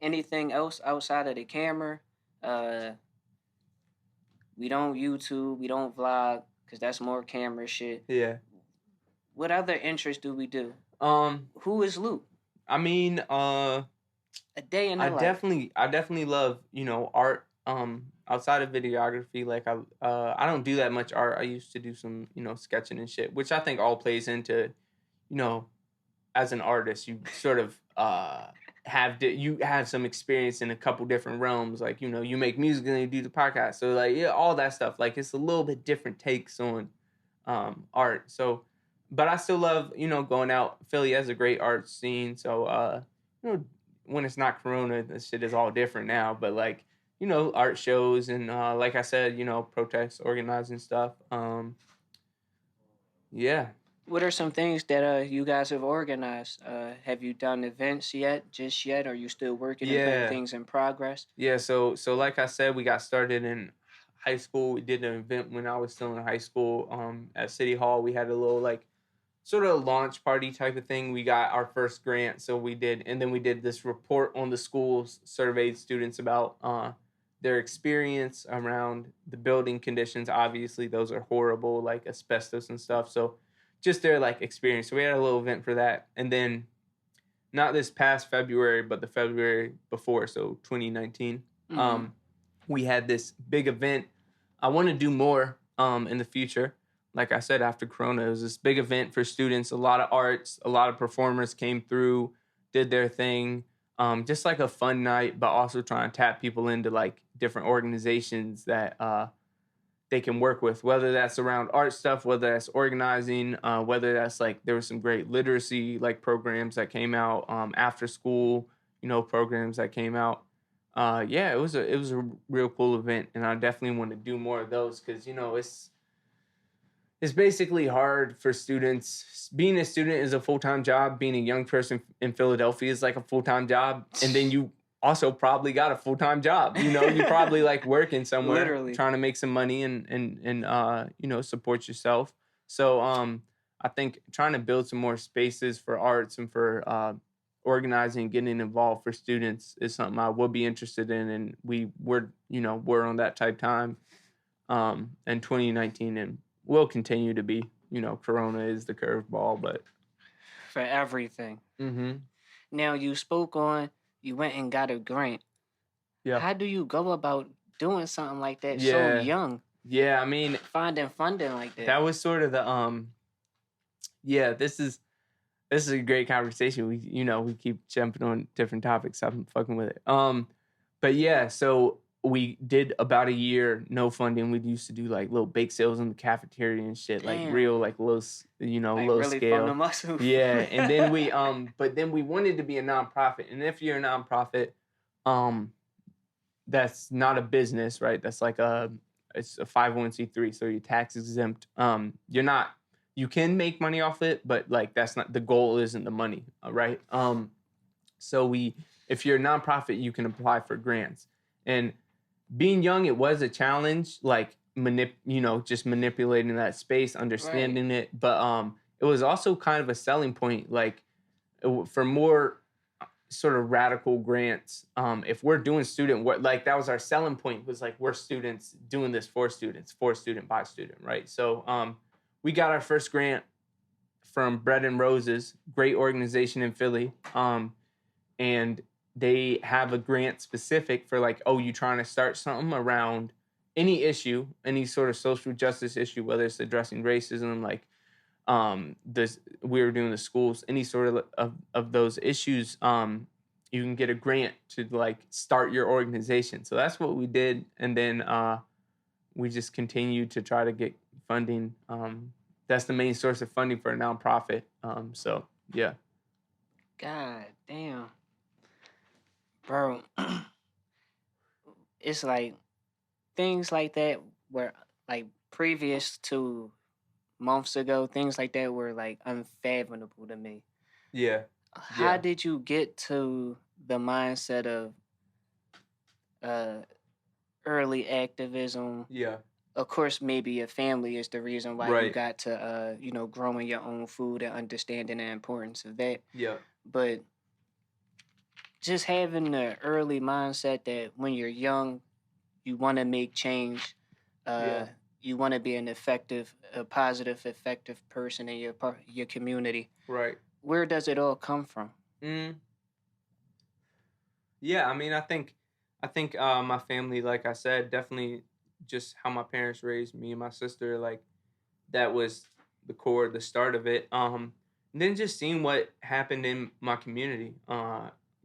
Anything else outside of the camera? We don't YouTube, we don't vlog, because that's more camera shit. Yeah. What other interests do we do? Who is Luke? I mean, a day in the life. I definitely love, you know, art. Outside of videography, like I don't do that much art. I used to do some, you know, sketching and shit, which I think all plays into, you know, as an artist, you sort of you have some experience in a couple different realms. Like, you know, you make music and you do the podcast. So like, yeah, all that stuff. Like, it's a little bit different takes on art. So, but I still love, you know, going out. Philly has a great art scene. So, you know, when it's not Corona, this shit is all different now. But like, you know, art shows and like I said, you know, protests, organizing stuff. Yeah. What are some things that you guys have organized? Have you done events yet? Or are you still working and putting things in progress? Yeah, so like I said, we got started in high school. We did an event when I was still in high school at City Hall. We had a little like sort of launch party type of thing. We got our first grant, so we did, and then we did this report on the schools, surveyed students about their experience around the building conditions. Obviously, those are horrible, like asbestos and stuff. So just their like experience. So we had a little event for that, and then not this past February, but the February before, so 2019. We had this big event. I want to do more in the future. Like I said, after Corona, it was this big event for students. A lot of arts, a lot of performers came through, did their thing. Just like a fun night, but also trying to tap people into like different organizations that they can work with, whether that's around art stuff, whether that's organizing, whether that's like there was some great literacy like programs that came out, after school, programs that came out. Yeah, it was a real cool event, and I definitely want to do more of those because it's basically hard for students. Being a student is a full-time job. Being a young person in Philadelphia is like a full-time job, and then you also probably got a full-time job. You probably like working somewhere, Literally. trying to make some money and support yourself. So I think trying to build some more spaces for arts and for organizing, getting involved for students is something I would be interested in, and we're on that type time in 2019, and we'll continue to be. Corona is the curveball, but For everything. mm-hmm. Now, you went and got a grant. Yeah. How do you go about doing something like that so Yeah. young? Yeah, I mean, Finding funding like that. that was sort of the yeah, this is a great conversation. We keep jumping on different topics. I'm fucking with it. But yeah, so we did about a year no funding. We used to do like little bake sales in the cafeteria and shit, like Damn. real like low, Like low really scale. from the muscle. Yeah, and then we but then we wanted to be a nonprofit, and if you're a nonprofit, that's not a business, right? That's like it's a 501c3, so you're tax exempt. You can make money off it, but like that's not the goal. Isn't the money, right? So if you're a nonprofit, you can apply for grants. And being young, it was a challenge, like just manipulating that space, understanding it. But it was also kind of a selling point, like for more sort of radical grants. If we're doing student work, like that was our selling point, was like we're students doing this for students, for student by student, right? So we got our first grant from Bread and Roses, great organization in Philly. And they have a grant specific for like, oh, you trying to start something around any issue, any sort of social justice issue, whether it's addressing racism, like we were doing the schools, any sort of those issues, you can get a grant to like start your organization. So that's what we did. And then we just continued to try to get funding. That's the main source of funding for a nonprofit. So yeah. God damn. Bro, it's like things like that were like previous to months ago, things like that were like unfathomable to me. Yeah. How did you get to the mindset of early activism? Yeah. Of course, maybe your family is the reason why you Right. got to, growing your own food and understanding the importance of that. Yeah. But just having the early mindset that when you're young, you want to make change. You want to be a positive, effective person in your community. Right. Where does it all come from? Yeah, I mean, I think my family, like I said, definitely just how my parents raised me and my sister, like that was the core, the start of it. And then just seeing what happened in my community.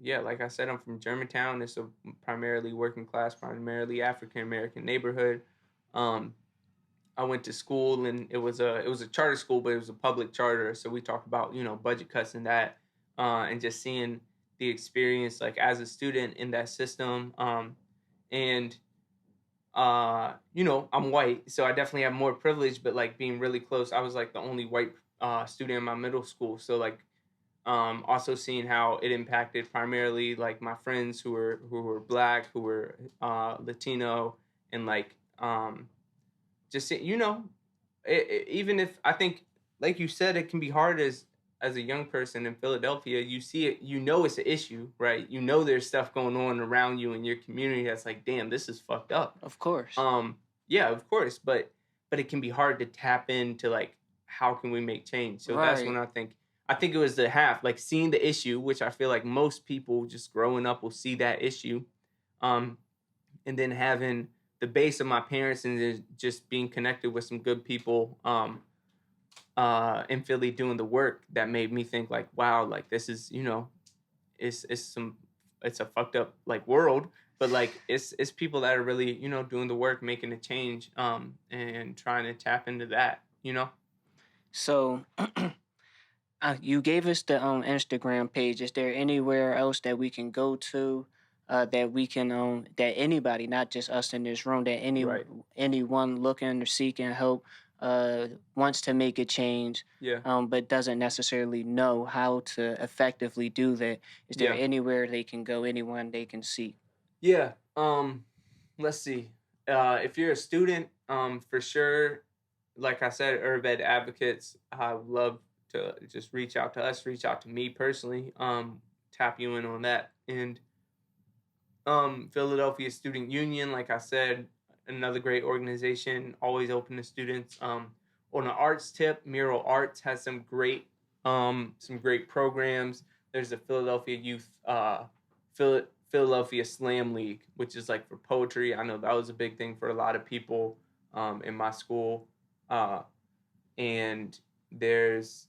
Yeah, like I said, I'm from Germantown. It's a primarily working class, primarily African American neighborhood. I went to school, and it was a charter school, but it was a public charter. So we talked about budget cuts and that, and just seeing the experience like as a student in that system. And I'm white, so I definitely have more privilege. But like being really close, I was like the only white student in my middle school. So like also seeing how it impacted primarily like my friends who were Black, who were Latino, and like just even if I think, like you said, it can be hard as a young person in Philadelphia. You see it, it's an issue, right? There's stuff going on around you in your community that's like, damn, this is fucked up. Of course. Yeah, of course, but it can be hard to tap into like how can we make change. So Right. That's when I think I think it was the half, like seeing the issue, which I feel like most people just growing up will see that issue. And then having the base of my parents and then just being connected with some good people in Philly doing the work that made me think like, wow, like this is, it's a fucked up like world, but like it's people that are really, doing the work, making a change, and trying to tap into that, So you gave us the Instagram page. Is there anywhere else that we can go to that we can that anybody, not just us in this room, that Right. anyone looking or seeking help wants to make a change, Yeah. but doesn't necessarily know how to effectively do that? Is there Yeah. anywhere they can go, anyone they can seek? Yeah. Let's see. If you're a student, for sure, like I said, Herb Ed Advocates, I would love to just reach out to us, reach out to me personally, tap you in on that. And Philadelphia Student Union, like I said, another great organization, always open to students. On an arts tip, Mural Arts has some great programs. There's the Philadelphia Youth Philadelphia Slam League, which is like for poetry. I know that was a big thing for a lot of people in my school. And there's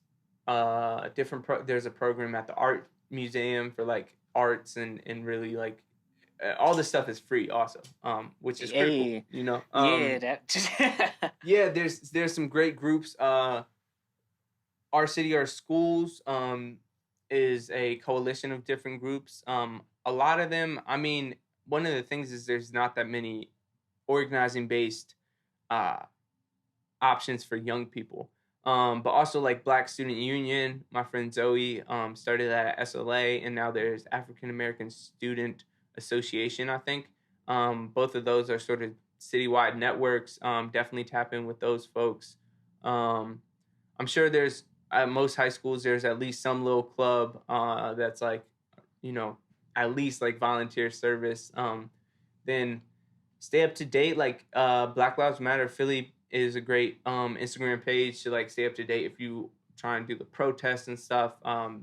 there's a program at the art museum for like arts and really like all this stuff is free also, which is critical, Yeah, that. yeah, there's some great groups. Our City Our Schools is a coalition of different groups. A lot of them, I mean, one of the things is there's not that many organizing based options for young people. But also like Black Student Union, my friend Zoe started that at SLA, and now there's African American Student Association, I think. Both of those are sort of citywide networks. Definitely tap in with those folks. I'm sure there's at most high schools there's at least some little club that's like, at least like volunteer service. Then stay up to date. Like Black Lives Matter Philly is a great Instagram page to like stay up to date if you try and do the protests and stuff.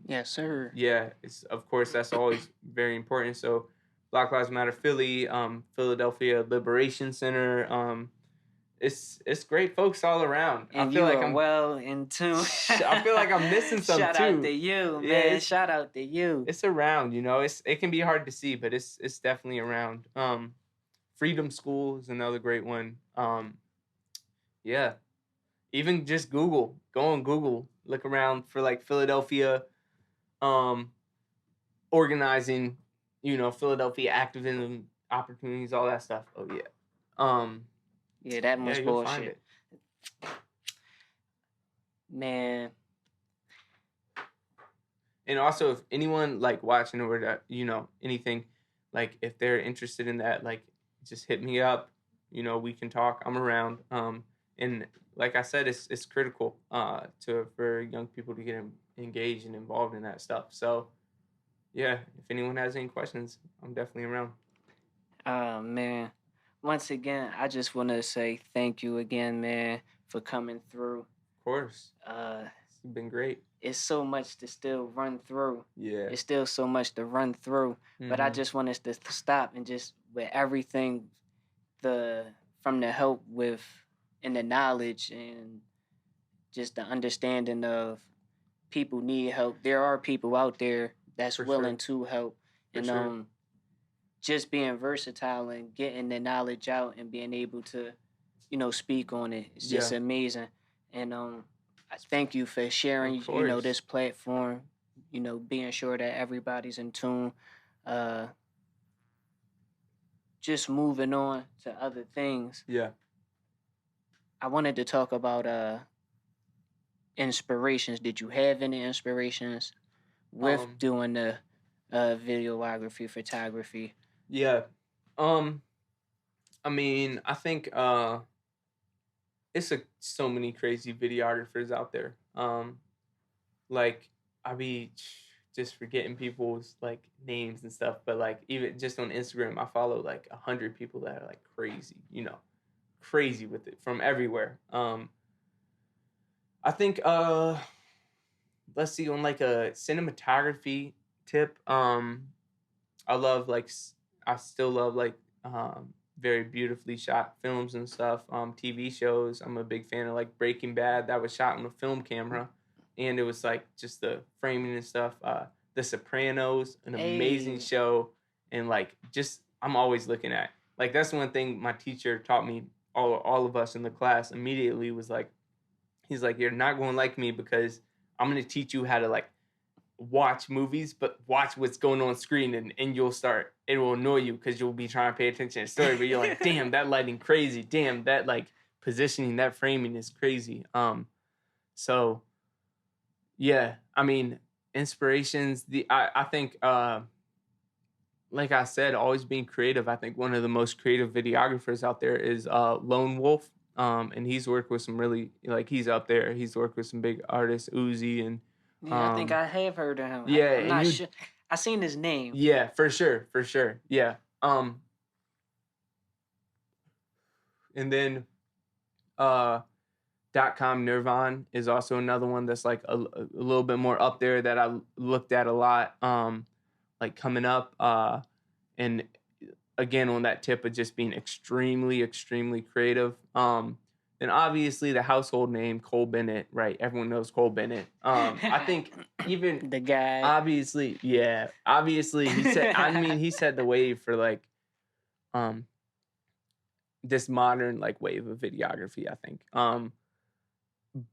Yes, sir. Yeah, it's of course that's always very important. So Black Lives Matter Philly, Philadelphia Liberation Center. It's great folks all around. And I feel you like are I'm well in tune. I feel like I'm missing some Shout too. out to you, Yeah, man. Shout out to you. It's around, it can be hard to see, but it's definitely around. Freedom School is another great one. Yeah. Even just Google. Go on Google. Look around for like Philadelphia organizing, Philadelphia activism opportunities, all that stuff. Oh yeah. Yeah, that much you'll find bullshit. it. Man. And also if anyone like watching or that, anything, like if they're interested in that, like just hit me up. We can talk. I'm around. And like I said, it's critical for young people to get engaged and involved in that stuff. So, yeah, if anyone has any questions, I'm definitely around. Man. Once again, I just want to say thank you again, man, for coming through. Of course. It's been great. It's so much to still run through. Yeah. It's still so much to run through. Mm-hmm. But I just want us to stop and just with everything, from the help with and the knowledge and just the understanding of people need help. There are people out there that's willing to help. And just being versatile and getting the knowledge out and being able to, speak on it. It's just amazing. And I thank you for sharing, this platform, being sure that everybody's in tune. Just moving on to other things. Yeah. I wanted to talk about inspirations. Did you have any inspirations with doing the videography, photography? Yeah. I mean, I think it's so many crazy videographers out there. Like I be just forgetting people's like names and stuff, but like even just on Instagram, I follow like 100 people that are like crazy, crazy with it from everywhere. I think let's see, on like a cinematography tip, I love like I still love like very beautifully shot films and stuff. TV shows. I'm a big fan of like Breaking Bad. That was shot on a film camera, and it was like just the framing and stuff. The Sopranos, an amazing show, and like just I'm always looking at like that's one thing my teacher taught me. All of us in the class immediately was like, he's like, you're not going to like me because I'm going to teach you how to like watch movies, but watch what's going on screen, and you'll start, it will annoy you because you'll be trying to pay attention to the story, but you're like, damn, that lighting crazy. Damn, that like positioning, that framing is crazy. So yeah, I mean, inspirations, I think, like I said, always being creative. I think one of the most creative videographers out there is Lone Wolf. And he's worked with some really, like, he's up there. He's worked with some big artists, Uzi and Yeah, I think I have heard of him. Yeah, I'm not sure. I seen his name. Yeah, for sure. Yeah. And then .com Nirvan is also another one that's like a little bit more up there that I looked at a lot, like coming up. And again, on that tip of just being extremely, extremely creative. And obviously the household name, Cole Bennett, right? Everyone knows Cole Bennett. I think even the guy. Obviously he said, I mean, he set the wave for like this modern like wave of videography, I think.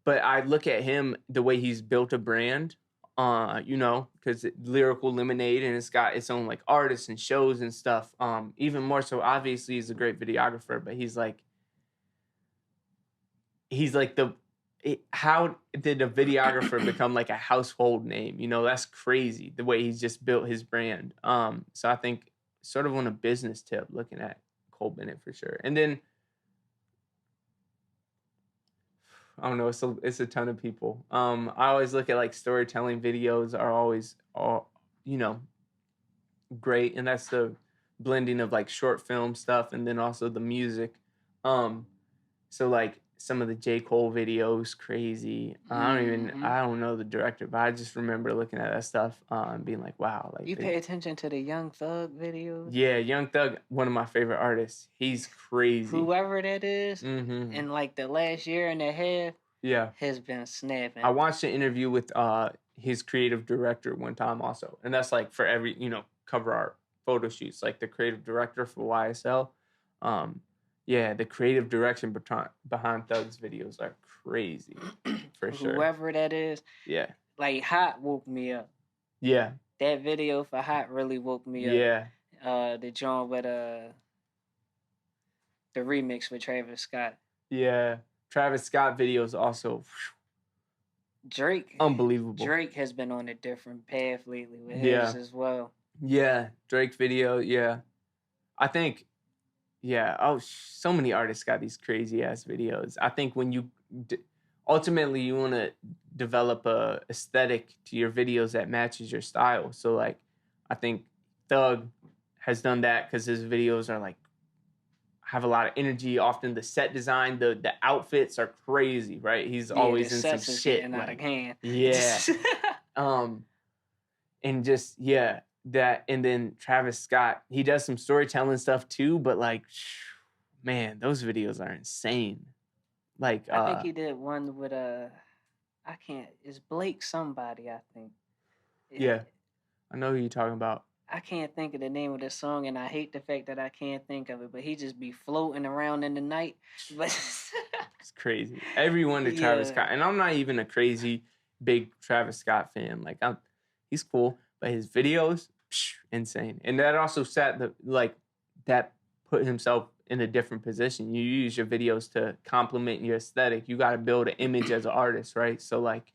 But I look at him, the way he's built a brand, you know, because Lyrical Lemonade, and it's got its own like artists and shows and stuff. Even more so, obviously, he's a great videographer, but he's like how did a videographer become like a household name? You know, that's crazy, the way he's just built his brand. So I think sort of on a business tip, looking at Cole Bennett for sure. And then I don't know, it's a ton of people. I always look at like storytelling videos are always you know, great, and that's the blending of like short film stuff and then also the music. So like some of the J. Cole videos, crazy. I don't know the director, but I just remember looking at that stuff and being like, wow. Like, you pay attention to the Young Thug videos? Yeah, Young Thug, one of my favorite artists. He's crazy. Whoever that is, in like the last year and a half, has been snapping. I watched an interview with his creative director one time also, and that's like for every, you know, cover art photo shoots, like the creative director for YSL. Yeah, the creative direction behind Thug's videos are crazy, for sure. Whoever that is. Yeah. Like, Hot woke me up. Yeah. That video for Hot really woke me up. Yeah. The joint with the remix with Travis Scott. Yeah. Travis Scott videos also. Drake. Unbelievable. Drake has been on a different path lately with his as well. Yeah. Drake video, yeah. I think... Yeah. Oh, so many artists got these crazy ass videos. I think when you ultimately you want to develop a aesthetic to your videos that matches your style. So like, I think Thug has done that because his videos are like have a lot of energy. Often the set design, the outfits are crazy, right? He's always in some shit. Out of hand. Yeah. And just that, and then Travis Scott, he does some storytelling stuff too, but like, man, those videos are insane. Like, I think he did one with it's Blake somebody, I think. Yeah, I know who you're talking about. I can't think of the name of the song, and I hate the fact that I can't think of it, but he just be floating around in the night. But it's crazy. Everyone to Travis Scott, and I'm not even a crazy big Travis Scott fan. Like, he's cool, but his videos, insane. And that also that put himself in a different position. You use your videos to complement your aesthetic. You got to build an image as an artist, right? So like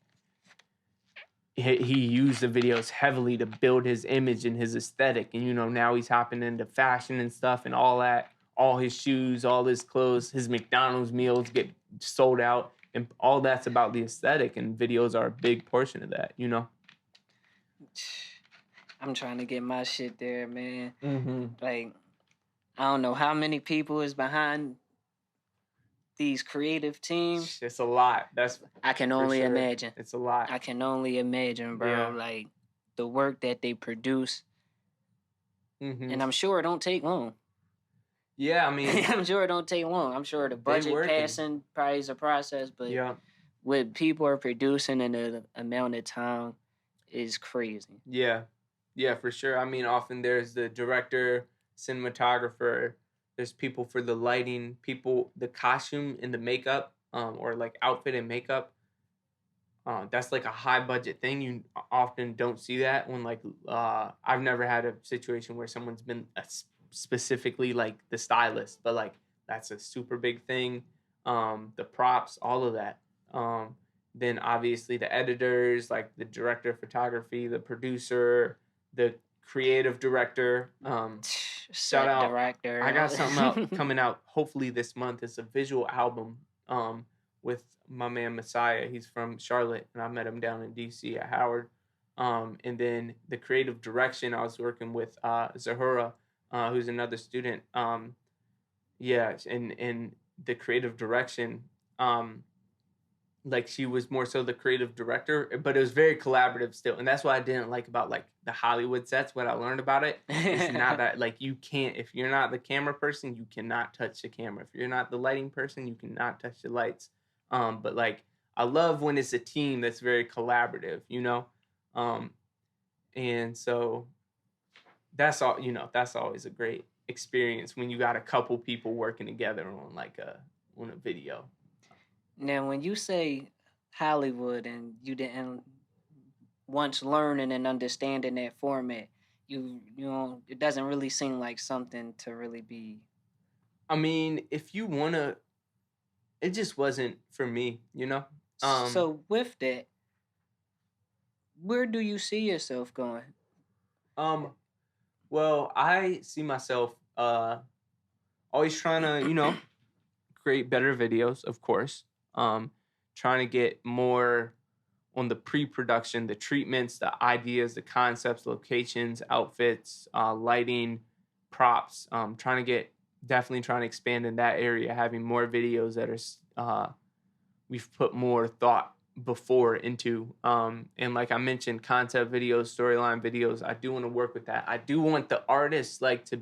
he used the videos heavily to build his image and his aesthetic. And, you know, now he's hopping into fashion and stuff and all that. All his shoes, all his clothes, his McDonald's meals get sold out. And all that's about the aesthetic. And videos are a big portion of that, you know? I'm trying to get my shit there, man. Mm-hmm. Like, I don't know how many people is behind these creative teams, It's a lot. That's I can for only sure. imagine. It's a lot. I can only imagine, bro. Yeah. Like the work that they produce, Mm-hmm. and I'm sure it don't take long. Yeah, I mean, I'm sure it don't take long. I'm sure the budget working. passing probably is a process, but yeah, what people are producing in an amount of time is crazy. yeah, yeah, for sure. I mean, often there's the director, cinematographer. There's people for the lighting, people, the costume and the makeup, or like outfit and makeup. That's like a high budget thing. You often don't see that when like I've never had a situation where someone's been specifically like the stylist, but like that's a super big thing. The props, all of that. Then obviously the editors, like the director of photography, the producer, the creative director. Shout out! Director. I got something out coming out hopefully this month. It's a visual album. With my man Messiah. He's from Charlotte, and I met him down in DC at Howard. And then the creative direction, I was working with Zahura, who's another student. Yeah, and the creative direction, like she was more so the creative director, but it was very collaborative still, and that's what I didn't like about like the Hollywood sets. What I learned about it is not that like you can't, if you're not the camera person, you cannot touch the camera. If you're not the lighting person, you cannot touch the lights. But like I love when it's a team that's very collaborative, you know, and so that's all. You know, that's always a great experience when you got a couple people working together on like on a video. Now, when you say Hollywood and you didn't once learning and understanding that format, you know, it doesn't really seem like something to really be. I mean, if you wanna, it just wasn't for me, you know. So with that, where do you see yourself going? Well, I see myself always trying to, you know, create better videos, of course. Trying to get more on the pre-production, the treatments, the ideas, the concepts, locations, outfits, lighting, props. Definitely trying to expand in that area, having more videos that are we've put more thought before into. And like I mentioned, concept videos, storyline videos. I do want to work with that. I do want the artists like to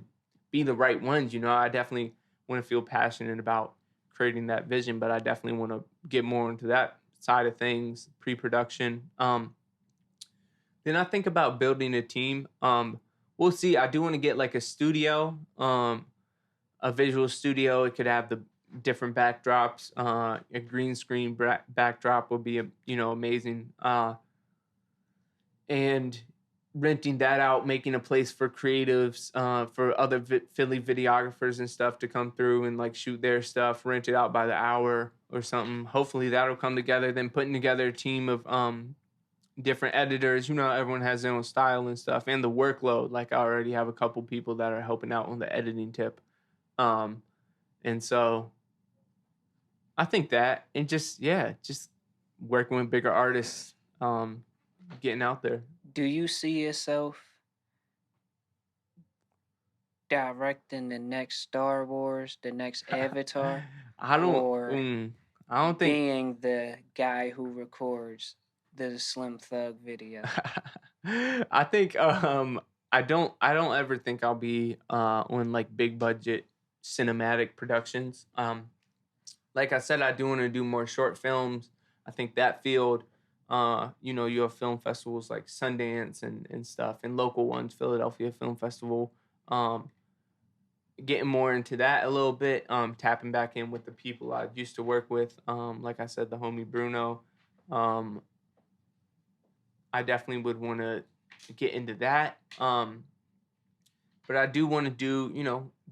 be the right ones. You know, I definitely want to feel passionate about creating that vision, but I definitely want to get more into that side of things, pre-production. Then I think about building a team. We'll see. I do want to get like a studio, a visual studio. It could have the different backdrops. A green screen backdrop would be, amazing. And renting that out, making a place for creatives, for other Philly videographers and stuff to come through and like shoot their stuff, rent it out by the hour or something. Hopefully that'll come together. Then putting together a team of different editors. You know, everyone has their own style and stuff, and the workload. Like I already have a couple people that are helping out on the editing tip. And so I think that, and just working with bigger artists, getting out there. Do you see yourself directing the next Star Wars, the next Avatar? I don't think being the guy who records the Slim Thug video. I think I don't ever think I'll be on like big budget cinematic productions. Like I said, I do want to do more short films. I think that field, you have film festivals like Sundance and stuff, and local ones, Philadelphia Film Festival. Getting more into that a little bit, tapping back in with the people I used to work with. Like I said, the homie Bruno. I definitely would want to get into that. But I do want to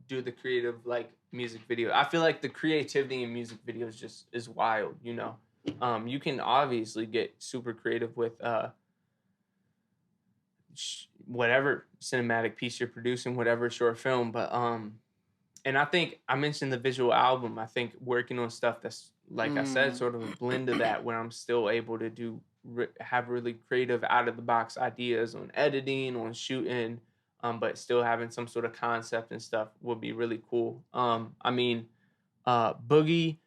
do the creative like music video. I feel like the creativity in music videos just is wild, you know. You can obviously get super creative with whatever cinematic piece you're producing, whatever short film. But and I think I mentioned the visual album. I think working on stuff that's like I said, sort of a blend of that, where I'm still able to have really creative, out of the box ideas on editing, on shooting, but still having some sort of concept and stuff would be really cool. I mean, Boogie,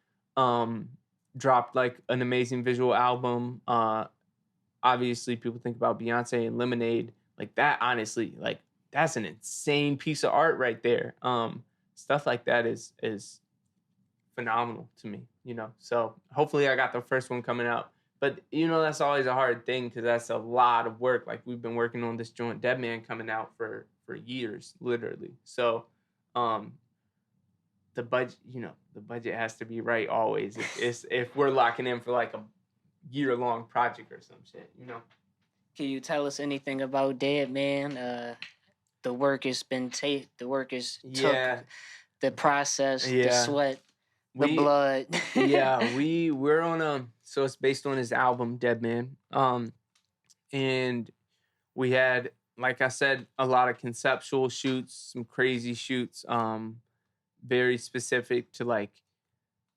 dropped like an amazing visual album. Obviously, people think about Beyonce and Lemonade. Like that, honestly, like that's an insane piece of art right there. Stuff like that is phenomenal to me, you know. So hopefully I got the first one coming out. But you know, that's always a hard thing because that's a lot of work. Like we've been working on this joint Dead Man coming out for years, literally. So the budget, you know, the budget has to be right always. If we're locking in for like a year-long project or some shit, you know. Can you tell us anything about Dead Man? The work has been the work is took the process, the sweat, the blood. we're on so it's based on his album Dead Man. And we had, like I said, a lot of conceptual shoots, some crazy shoots, very specific to like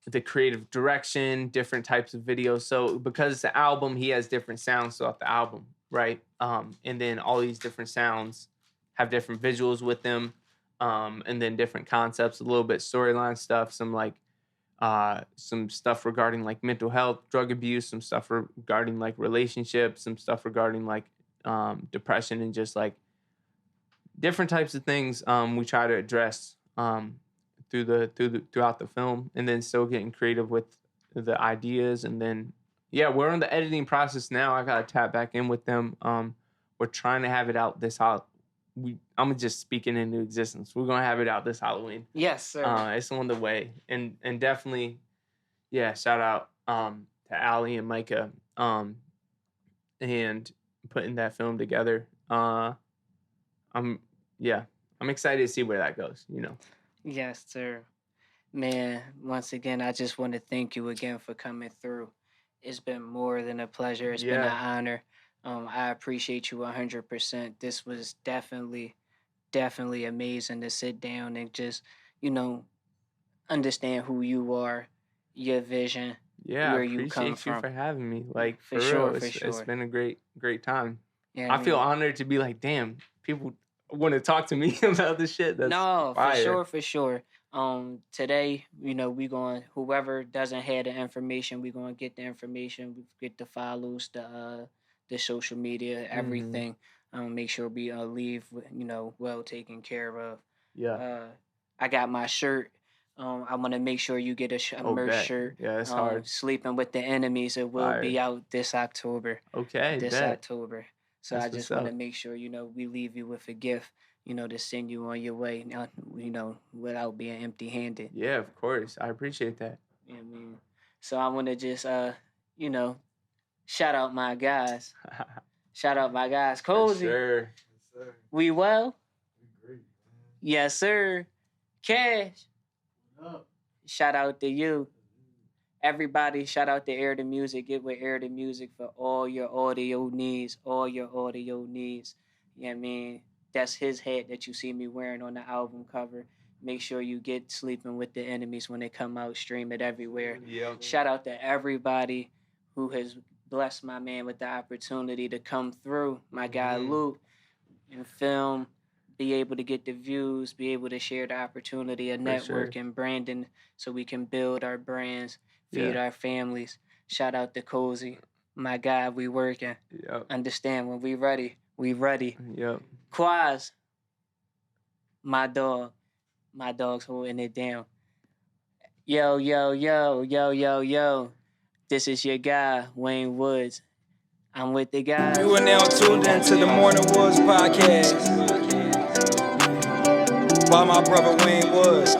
the creative direction, different types of videos. So because it's an album, he has different sounds throughout the album, right? And then all these different sounds have different visuals with them, and then different concepts, a little bit storyline stuff, some stuff regarding like mental health, drug abuse, some stuff regarding like relationships, some stuff regarding like depression, and just like different types of things we try to address throughout the film, and then still getting creative with the ideas. And then we're on the editing process now. I gotta tap back in with them. We're trying to have it out this I'm just speaking into existence. We're gonna have it out this Halloween. Yes, sir. It's on the way, and definitely, shout out to Ali and Micah, and putting that film together. I'm excited to see where that goes, you know. Yes, sir. Man, once again, I just want to thank you again for coming through. It's been more than a pleasure. It's been an honor. I appreciate you 100%. This was definitely amazing to sit down and just, you know, understand who you are, your vision, where you come from. I appreciate you for having me. Like, for sure, real, for sure. It's been a great time. Yeah, I feel honored to be like, damn, people want to talk to me about this shit. That's fire. For sure. Today, you know, whoever doesn't have the information, we're gonna get the information. We get the follows, the social media, everything. Make sure we leave, you know, well taken care of. Yeah. I got my shirt. I want to make sure you get a merch shirt. Yeah, it's hard. Sleeping with the Enemies. It will be out this October. Okay. October. So I just want to make sure, you know, we leave you with a gift, you know, to send you on your way, you know, without being empty-handed. Yeah, of course. I appreciate that. You know what I mean? So I want to just, you know, shout out my guys. Cozy. Sure. Yes, sir. We well? We great, man. Yes, sir. Cash. What up? Shout out to you. Everybody, shout out to Air the Music. Get with Air the Music for all your audio needs. You know what I mean? That's his hat that you see me wearing on the album cover. Make sure you get Sleeping with the Enemies when they come out. Stream it everywhere. Yep. Shout out to everybody who has blessed my man with the opportunity to come through. My guy Luke, and film, be able to get the views, be able to share the opportunity of network and branding so we can build our brands, feed our families. Shout out to Cozy. My guy, we working. Yep. Understand, when we ready, we ready. Yep. Quaz, my dog. My dog's holding it down. Yo. This is your guy, Wayne Woods. I'm with the guys. You are now tuned into the Morning Woods podcast by my brother Wayne Woods.